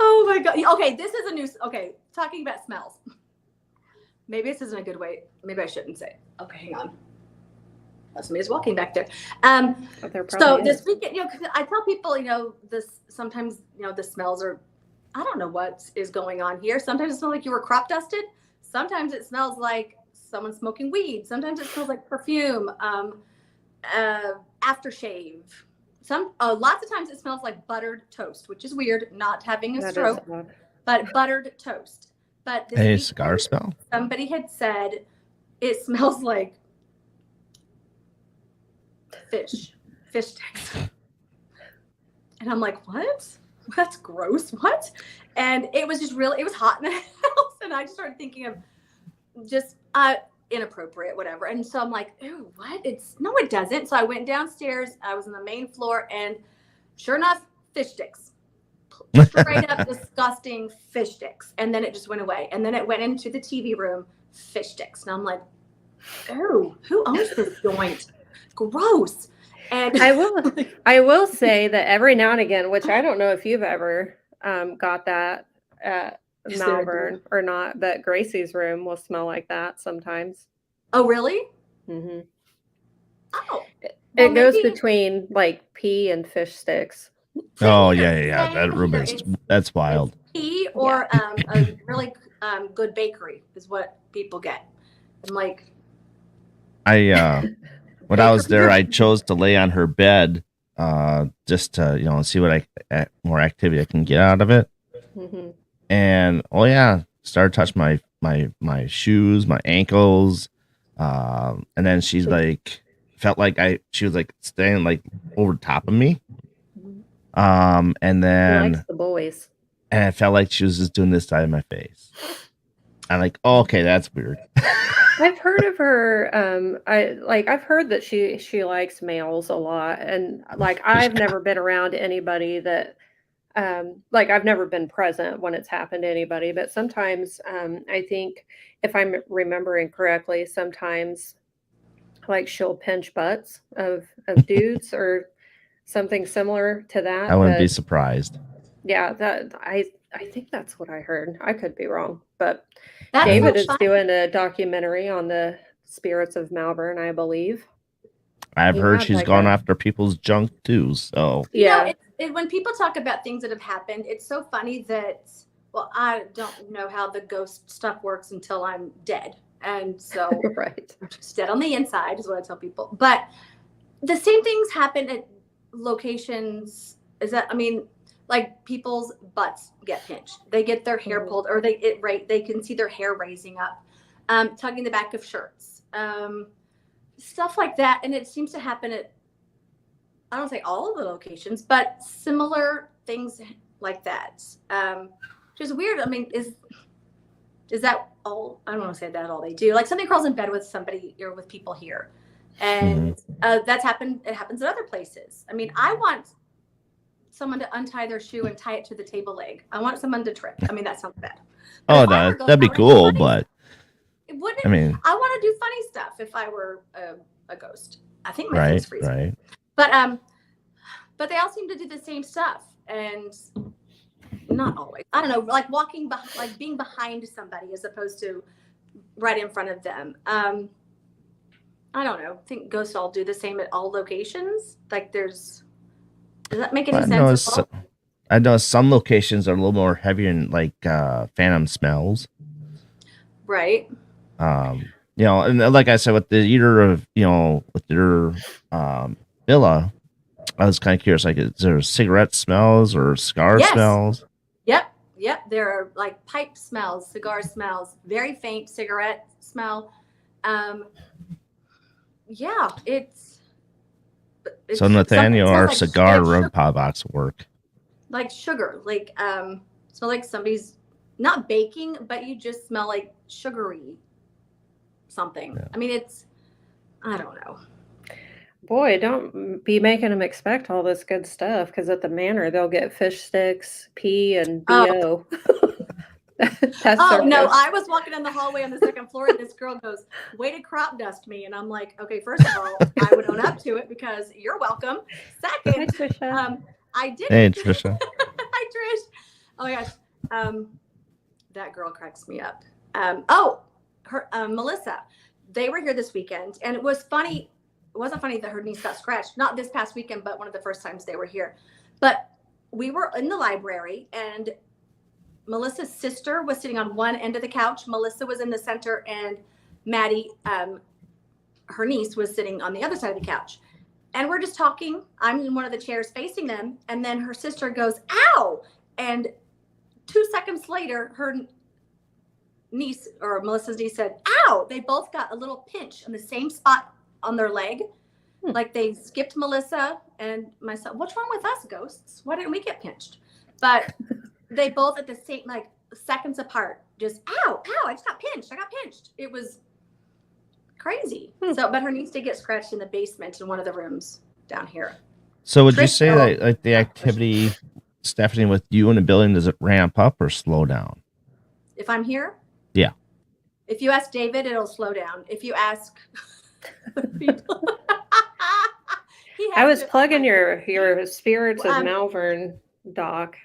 Oh my god. Okay, this is a new. Okay, talking about smells. Maybe this isn't a good way. Maybe I shouldn't say. Okay, hang on. Oh, somebody's walking back there. There So probably this is. weekend, 'cause I tell people, this sometimes, the smells are, I don't know what is going on here. Sometimes it smells like you were crop dusted. Sometimes it smells like someone smoking weed. Sometimes it smells like perfume, aftershave. Lots of times it smells like buttered toast, which is weird, not having a That is stroke, odd. but buttered toast. But this Hey, weekend, cigar smell. somebody had said it smells like fish sticks. And I'm like, what? That's gross. What? And it was just really, it was hot in the house. And I just started thinking of just inappropriate, whatever. And so I'm like, ooh, what? No, it doesn't. So I went downstairs. I was on the main floor and sure enough, fish sticks. Straight up disgusting fish sticks. And then it just went away. And then it went into the TV room, fish sticks. And I'm like, oh, who owns this joint? Gross. And I will say that every now and again, which I don't know if you've ever got that at Yes, I Malvern or not, but Gracie's room will smell like that sometimes. oh, really? Hmm Oh, It goes maybe- between like pea and fish sticks. Oh Either yeah. That room either is it's that's wild. tea or a really good bakery is what people get. I'm like, When I was there, I chose to lay on her bed, just to see what more activity I can get out of it. Hmm And started touching my shoes, my ankles, and then she's like felt like she was like staying like over top of me, and He then likes the boys. and I felt like she was just doing this side of my face. I'm like, oh, okay, that's weird. I've heard of her. I've heard that she likes males a lot, and like I've never been around anybody that like I've never been present when it's happened to anybody, but sometimes I think if I'm remembering correctly, sometimes like she'll pinch butts of dudes or something similar to that. I wouldn't be But surprised. yeah, that I think that's what I heard. I could be wrong, but That's David so is fun. doing a documentary on the spirits of Malvern, I believe. I've He heard had she's like gone a after people's junk too. So You know, yeah. when people talk about things that have happened, it's so funny that, well, I don't know how the ghost stuff works until I'm dead. And so Right. I'm just dead on the inside is what I tell people. But the same things happen at locations. Is that, I mean, like people's butts get pinched. They get their hair pulled, or they can see their hair raising up, tugging the back of shirts, stuff like that. And it seems to happen at, I don't say all of the locations, but similar things like that. Which is weird. I mean, is that all? I don't want to say that all they do. Like somebody crawls in bed with somebody or with people here, and that's happened. It happens at other places. I mean, I want someone to untie their shoe and tie it to the table leg. I want someone to trip. I mean, that sounds bad. But oh if I no, were a ghost, that'd be I would do cool, funny but It wouldn't. I mean, I want to do funny stuff if I were a ghost. I think my face freezes. right. But they all seem to do the same stuff, and not always. I don't know, like walking behind, like being behind somebody as opposed to right in front of them. I don't know. I think ghosts all do the same at all locations. Like does that make any sense? I know some locations are a little more heavy in like phantom smells. Right. You know, and like I said, with the eater of, you know, with your villa, I was kind of curious, like, is there cigarette smells or cigar smells? Yep. There are like pipe smells, cigar smells, very faint cigarette smell. Yeah, it's so Nathaniel, our like cigar room pod box work. Like sugar, like smell like somebody's not baking, but you just smell like sugary something. Yeah. I mean, I don't know. Boy, don't be making them expect all this good stuff, because at the manor they'll get fish sticks, pee, and BO. Oh no, I was walking in the hallway on the second floor and this girl goes, "Way to crop dust me." And I'm like, okay, first of all, I would own up to it because you're welcome. Second, hi, Trisha. I did. Hey, Trisha. Hi, Trish. Oh my gosh. That girl cracks me up. Her Melissa, they were here this weekend, and it was funny. It wasn't funny that her niece got scratched. Not this past weekend, but one of the first times they were here. But we were in the library, and Melissa's sister was sitting on one end of the couch. Melissa was in the center, and Maddie, her niece, was sitting on the other side of the couch. And we're just talking. I'm in one of the chairs facing them, and then her sister goes, "Ow!" And 2 seconds later, her niece, or Melissa's niece, said, "Ow!" They both got a little pinch in the same spot on their leg. Like they skipped Melissa and myself. What's wrong with us ghosts? Why didn't we get pinched? But they both at the same, like seconds apart, just ow, I just got pinched. I got pinched. It was crazy. So, but her niece did get scratched in the basement in one of the rooms down here. So would you say that like the activity, Stephanie, with you in the building, does it ramp up or slow down? If I'm here? Yeah. If you ask David, it'll slow down. If you ask people. I was plugging your Spirits of Malvern doc.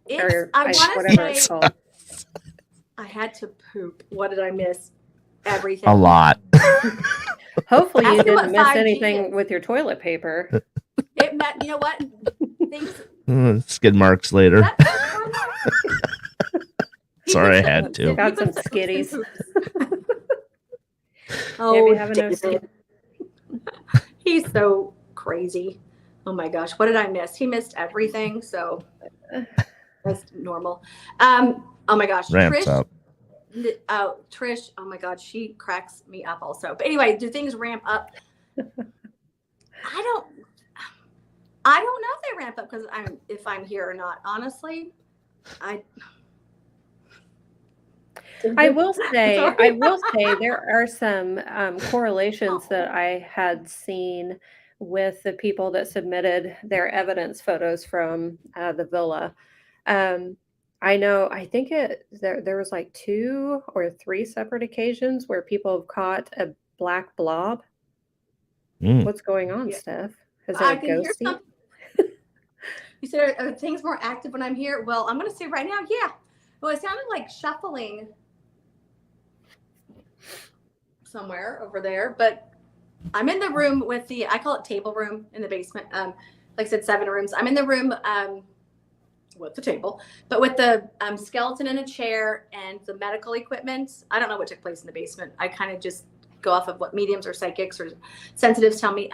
I want to say I had to poop. What did I miss? Everything. A lot. Hopefully you didn't miss anything with your toilet paper. It meant, you know what? Skid marks later. Sorry, I had to. Got some skitties. Oh, David. He's so crazy. Oh my gosh, what did I miss? He missed everything, so that's normal. Oh my gosh, Ramps up. Trish, oh my god, she cracks me up also. But anyway, do things ramp up? I don't know if they ramp up because if I'm here or not. Honestly, I will say there are some correlations that I had seen with the people that submitted their evidence photos from the villa. I think there was like 2 or 3 separate occasions where people have caught a black blob. What's going on, Yeah. Steph? Is I it a can hear ghosty? something. You said, are things more active when I'm here? Well, I'm going to say right now, yeah. Well, it sounded like shuffling somewhere over there, but I'm in the room with I call it table room in the basement. Like I said, 7 rooms. I'm in the room with the table, but with the skeleton in a chair and the medical equipment. I don't know what took place in the basement. I kind of just go off of what mediums or psychics or sensitives tell me.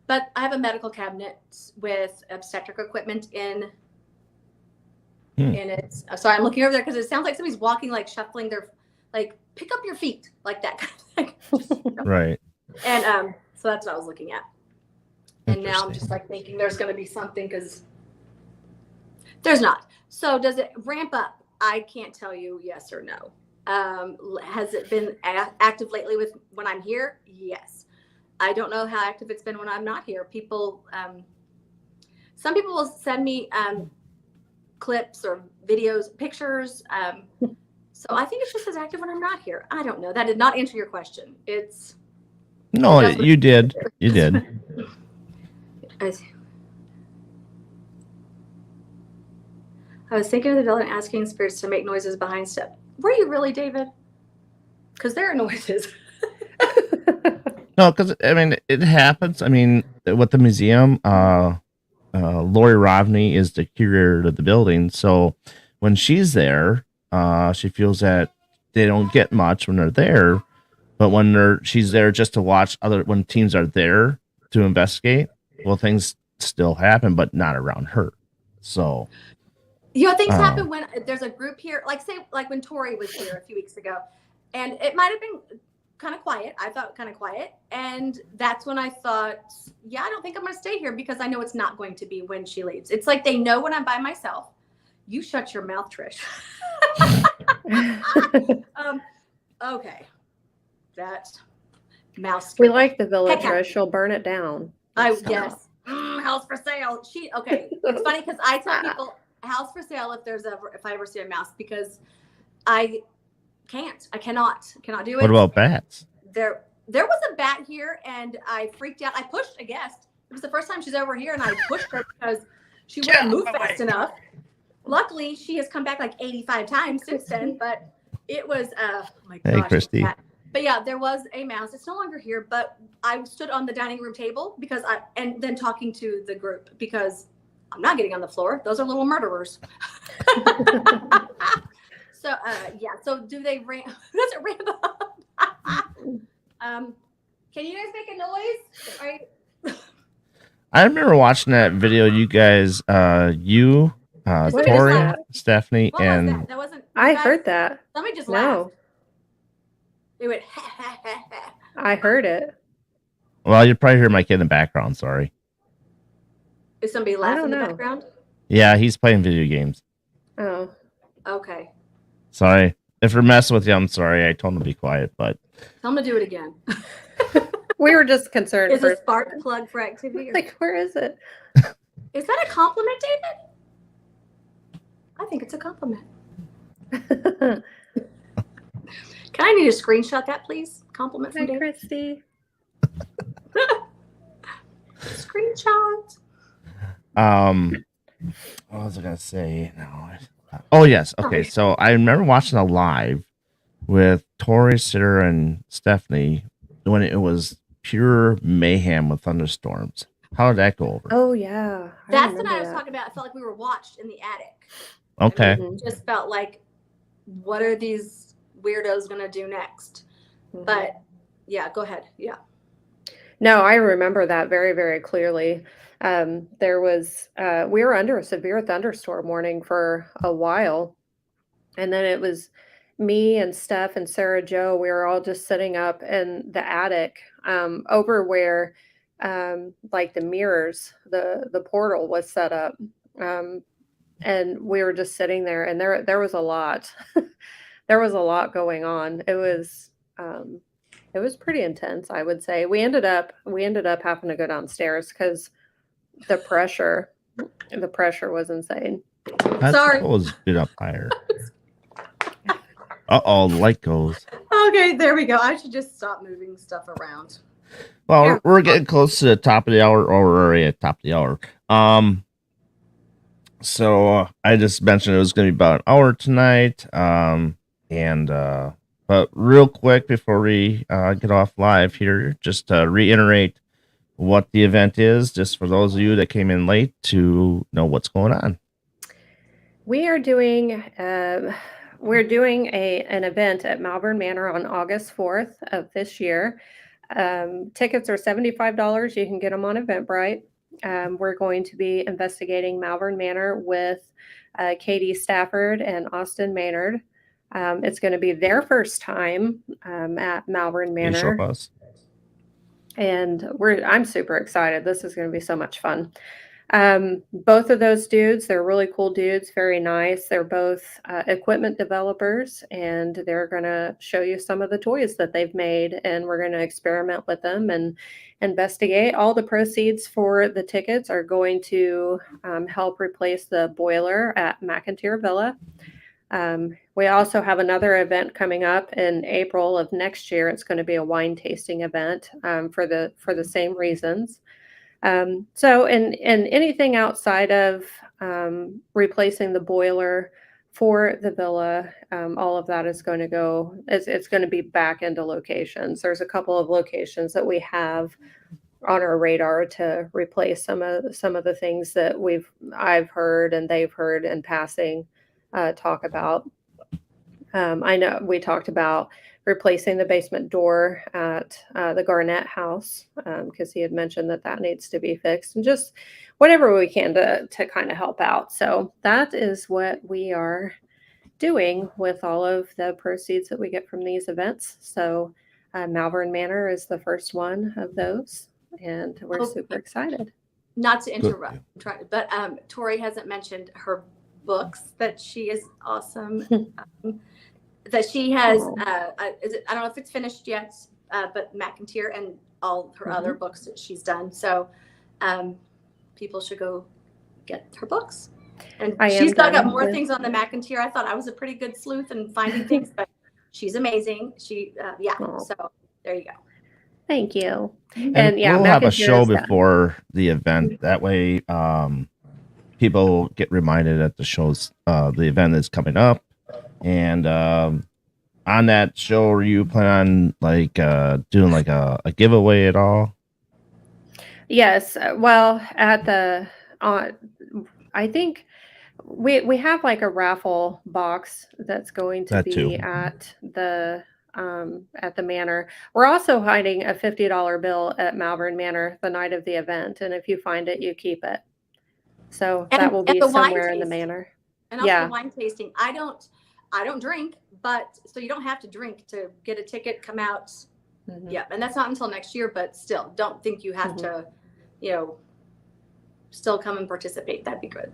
But I have a medical cabinet with obstetric equipment in it. So I'm looking over there because it sounds like somebody's walking, like shuffling their, like, pick up your feet, like that kind of thing. Just, Right. And so that's what I was looking at. And now I'm just like thinking there's going to be something, because there's not. So does it ramp up? I can't tell you yes or no. Has it been active lately with when I'm here? Yes. I don't know how active it's been when I'm not here. People, some people will send me clips or videos, pictures. So I think it's just as active when I'm not here. I don't know. That did not answer your question. No, you did. You did. I was thinking of the villain asking spirits to make noises behind stuff. Were you really, David? Because there are noises. No, because I mean it happens. I mean, with the museum, Lori Rovney is the curator of the building, so when she's there, she feels that they don't get much when they're there, but when she's there just to watch when teams are there to investigate, well, things still happen, but not around her. So, Things happen when there's a group here, like when Tori was here a few weeks ago, and it might have been kind of quiet. I thought kind of quiet. And that's when I thought, yeah, I don't think I'm going to stay here, because I know it's not going to be when she leaves. It's like they know when I'm by myself. You shut your mouth, Trish. Okay. That mouse. We like the villa, Heck yeah. Trish. She'll burn it down. Yes. House for sale. Okay. It's funny because I tell people house for sale if I ever see a mouse, because I cannot do it. what about bats? There was a bat here, and I freaked out. I pushed a guest. It was the first time she's over here, and I pushed her because she wouldn't move fast enough. Luckily, she has come back like 85 times since then, but it was oh my gosh. Hey, Christy. But yeah, there was a mouse. It's no longer here, but I stood on the dining room table and then talking to the group, because I'm not getting on the floor. Those are little murderers. So yeah. So do they ramp? Does it ramp up? Can you guys make a noise? Right. I remember watching that video. You guys, Tori, Stephanie, What and was that? That wasn't. I heard that. Somebody just No. laughed. It went. Ha, ha, ha, ha. I heard it. well, you probably hear my kid in the background. Sorry. Is somebody laughing in the background? Yeah, he's playing video games. Oh. Okay. Sorry. If we're messing with you, I'm sorry. I told him to be quiet, but Tell him to do it again. We were just concerned. Is a spark plug for activity? Like, where is it? Is that a compliment, David? I think it's a compliment. Can I need to screenshot that, please? Compliment from Hi, David. Christy. Screenshot. what was I gonna say? No. Oh yes. Okay. So I remember watching a live with Tori, Sarah, and Stephanie when it was pure mayhem with thunderstorms. How did that go over? Oh yeah. That's what I was talking about. I felt like we were watched in the attic. Okay. It just felt like, what are these weirdos gonna do next? But yeah, go ahead. Yeah. No, I remember that very, very clearly. There was we were under a severe thunderstorm warning for a while, and then it was me and Steph and Sarah Jo. We were all just sitting up in the attic over where like the mirrors, the portal was set up, and we were just sitting there, and there was a lot. There was a lot going on. It was It was pretty intense, I would say. We ended up having to go downstairs because the pressure was insane. That's Sorry. supposed to get up higher. Uh-oh, the light goes. Okay, there we go. I should just stop moving stuff around. Well, Yeah. we're getting close to the top of the hour, or we're already at the top of the hour. So I just mentioned it was going to be about an hour tonight. But real quick before we get off live here, just to reiterate what the event is, just for those of you that came in late to know what's going on. We are doing we're doing an event at Malvern Manor on August 4th of this year. Tickets are $75. You can get them on Eventbrite. We're going to be investigating Malvern Manor with Katie Stafford and Austin Maynard. It's going to be their first time at Malvern Can you show Manor, us? and I'm super excited. This is going to be so much fun. Both of those dudes, they're really cool dudes, very nice. They're both equipment developers, and they're going to show you some of the toys that they've made, and we're going to experiment with them and investigate. All the proceeds for the tickets are going to help replace the boiler at McIntyre Villa. We also have another event coming up in April of next year. It's going to be a wine tasting event for the same reasons. So anything outside of replacing the boiler for the villa, all of that is going to go, it's going to be back into locations. There's a couple of locations that we have on our radar to replace some of the things that I've heard and they've heard in passing talk about. I know we talked about replacing the basement door at the Garnett house because he had mentioned that needs to be fixed, and just whatever we can to kind of help out. So that is what we are doing with all of the proceeds that we get from these events. So Malvern Manor is the first one of those, and we're super excited. Not to interrupt, but Tori hasn't mentioned her books that she is awesome. That she has, I don't know if it's finished yet, but McIntyre and all her other books that she's done. So people should go get her books. And she's dug up more things on the McIntyre. I thought I was a pretty good sleuth in finding things, but she's amazing. She, so there you go. Thank you. And yeah, we'll have a show before the event. That way people get reminded that the event is coming up. And on that show, are you plan on doing a giveaway at all? Yes. Well, I think we have like a raffle box that's going to be at the manor. We're also hiding a $50 bill at Malvern Manor the night of the event, and if you find it, you keep it. So that will be somewhere in the manor. And also the wine tasting. I don't drink, but so you don't have to drink to get a ticket, come out. Yeah, and that's not until next year, but still, don't think you have to, still come and participate. That'd be good.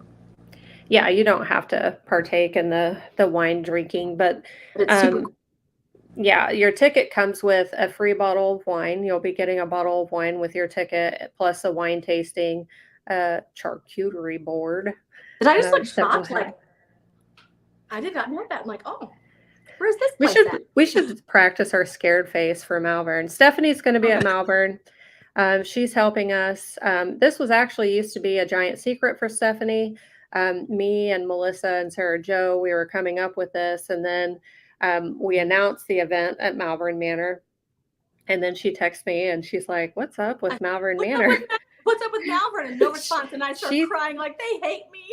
Yeah, you don't have to partake in the wine drinking, but it's super cool. Yeah, your ticket comes with a free bottle of wine. You'll be getting a bottle of wine with your ticket, plus a wine tasting, charcuterie board. Did I just look shocked? I did not know that. I'm like, oh, where's this place at? We should practice our scared face for Malvern. Stephanie's going to be at Malvern. She's helping us. This was actually used to be a giant secret for Stephanie. Me and Melissa and Sarah Jo, we were coming up with this, and then we announced the event at Malvern Manor. And then she texts me and she's like, "What's up with Malvern Manor? What's up with Malvern?" And no response. And I started crying like, they hate me.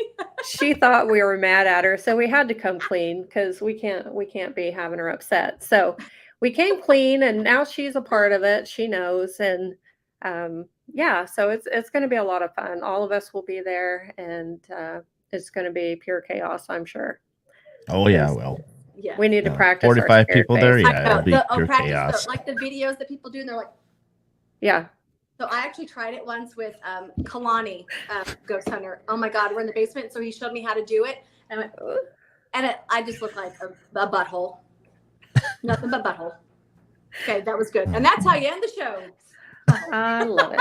She thought we were mad at her. So we had to come clean because we can't be having her upset. So we came clean, and now she's a part of it. She knows. And so it's going to be a lot of fun. All of us will be there, and it's going to be pure chaos, I'm sure. Oh yeah, well. Yeah. We need to practice. 45 people there. Yeah, it'll be pure chaos. Like the videos that people do, and they're like, yeah. So I actually tried it once with Kalani, Ghost Hunter. Oh my God, we're in the basement. So he showed me how to do it. And I just looked like a butthole. Nothing but butthole. Okay, that was good. And that's how you end the show. I love it.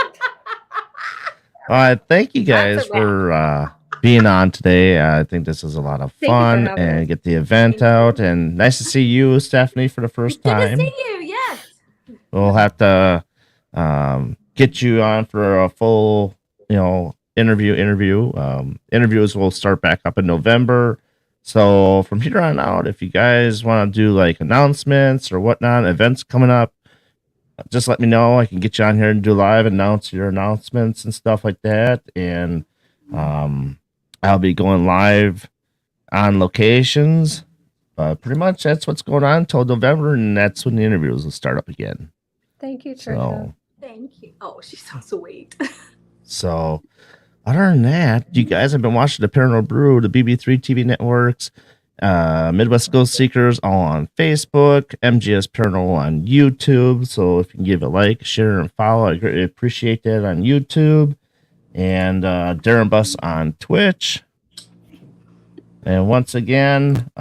All right, thank you guys That's a wrap. for being on today. I think this is a lot of Thank you for fun having and us. get the event Thank you. out. And nice to see you, Stephanie, for the first Good time. to see you. Yes. We'll have to get you on for a full, interview. Interviews will start back up in November. So from here on out, if you guys want to do like announcements or whatnot, events coming up, just let me know. I can get you on here and do live, announce your announcements and stuff like that. And I'll be going live on locations. Pretty much that's what's going on until November, and that's when the interviews will start up again. Thank you, Trisha. So, Thank you. Oh, she's so sweet. so other than that, you guys have been watching the Paranormal Brew, the BB3 TV networks, Midwest Ghost Seekers all on Facebook, MGS Paranormal on YouTube. So if you can give a like, share, and follow, I greatly appreciate that on YouTube. And Darren Bus on Twitch. And once again,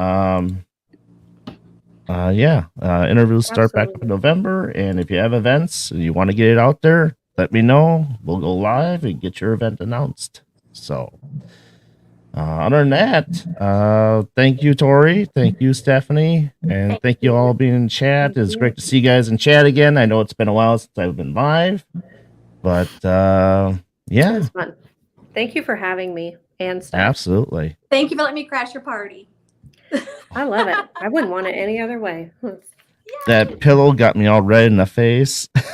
interviews start back up in November. And if you have events and you want to get it out there, let me know. We'll go live and get your event announced. So, other than that, thank you, Tori. Thank you, Stephanie. And thank you all being in chat. It's great to see you guys in chat again. I know it's been a while since I've been live, but It yeah, was fun. Thank you for having me and Steph. absolutely. Thank you for letting me crash your party. I love it. I wouldn't want it any other way. That pillow got me all red in the face. But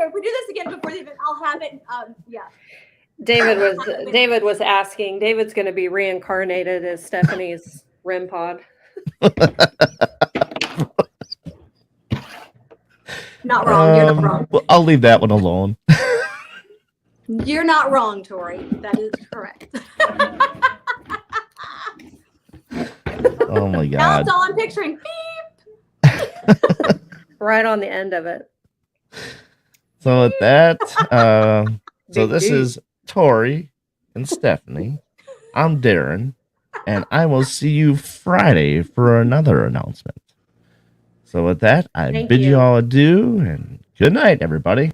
if we do this again before the event, I'll have it. Yeah. David was asking. David's going to be reincarnated as Stephanie's REM pod. Not wrong. You're not wrong. Well, I'll leave that one alone. You're not wrong, Tori. That is correct. Oh my Now god. that's all I'm picturing. Beep. Right on the end of it. So with that, so Big this dude. is Tori and Stephanie. I'm Darren, and I will see you Friday for another announcement. So with that, I Thank bid you you. all adieu and good night, everybody.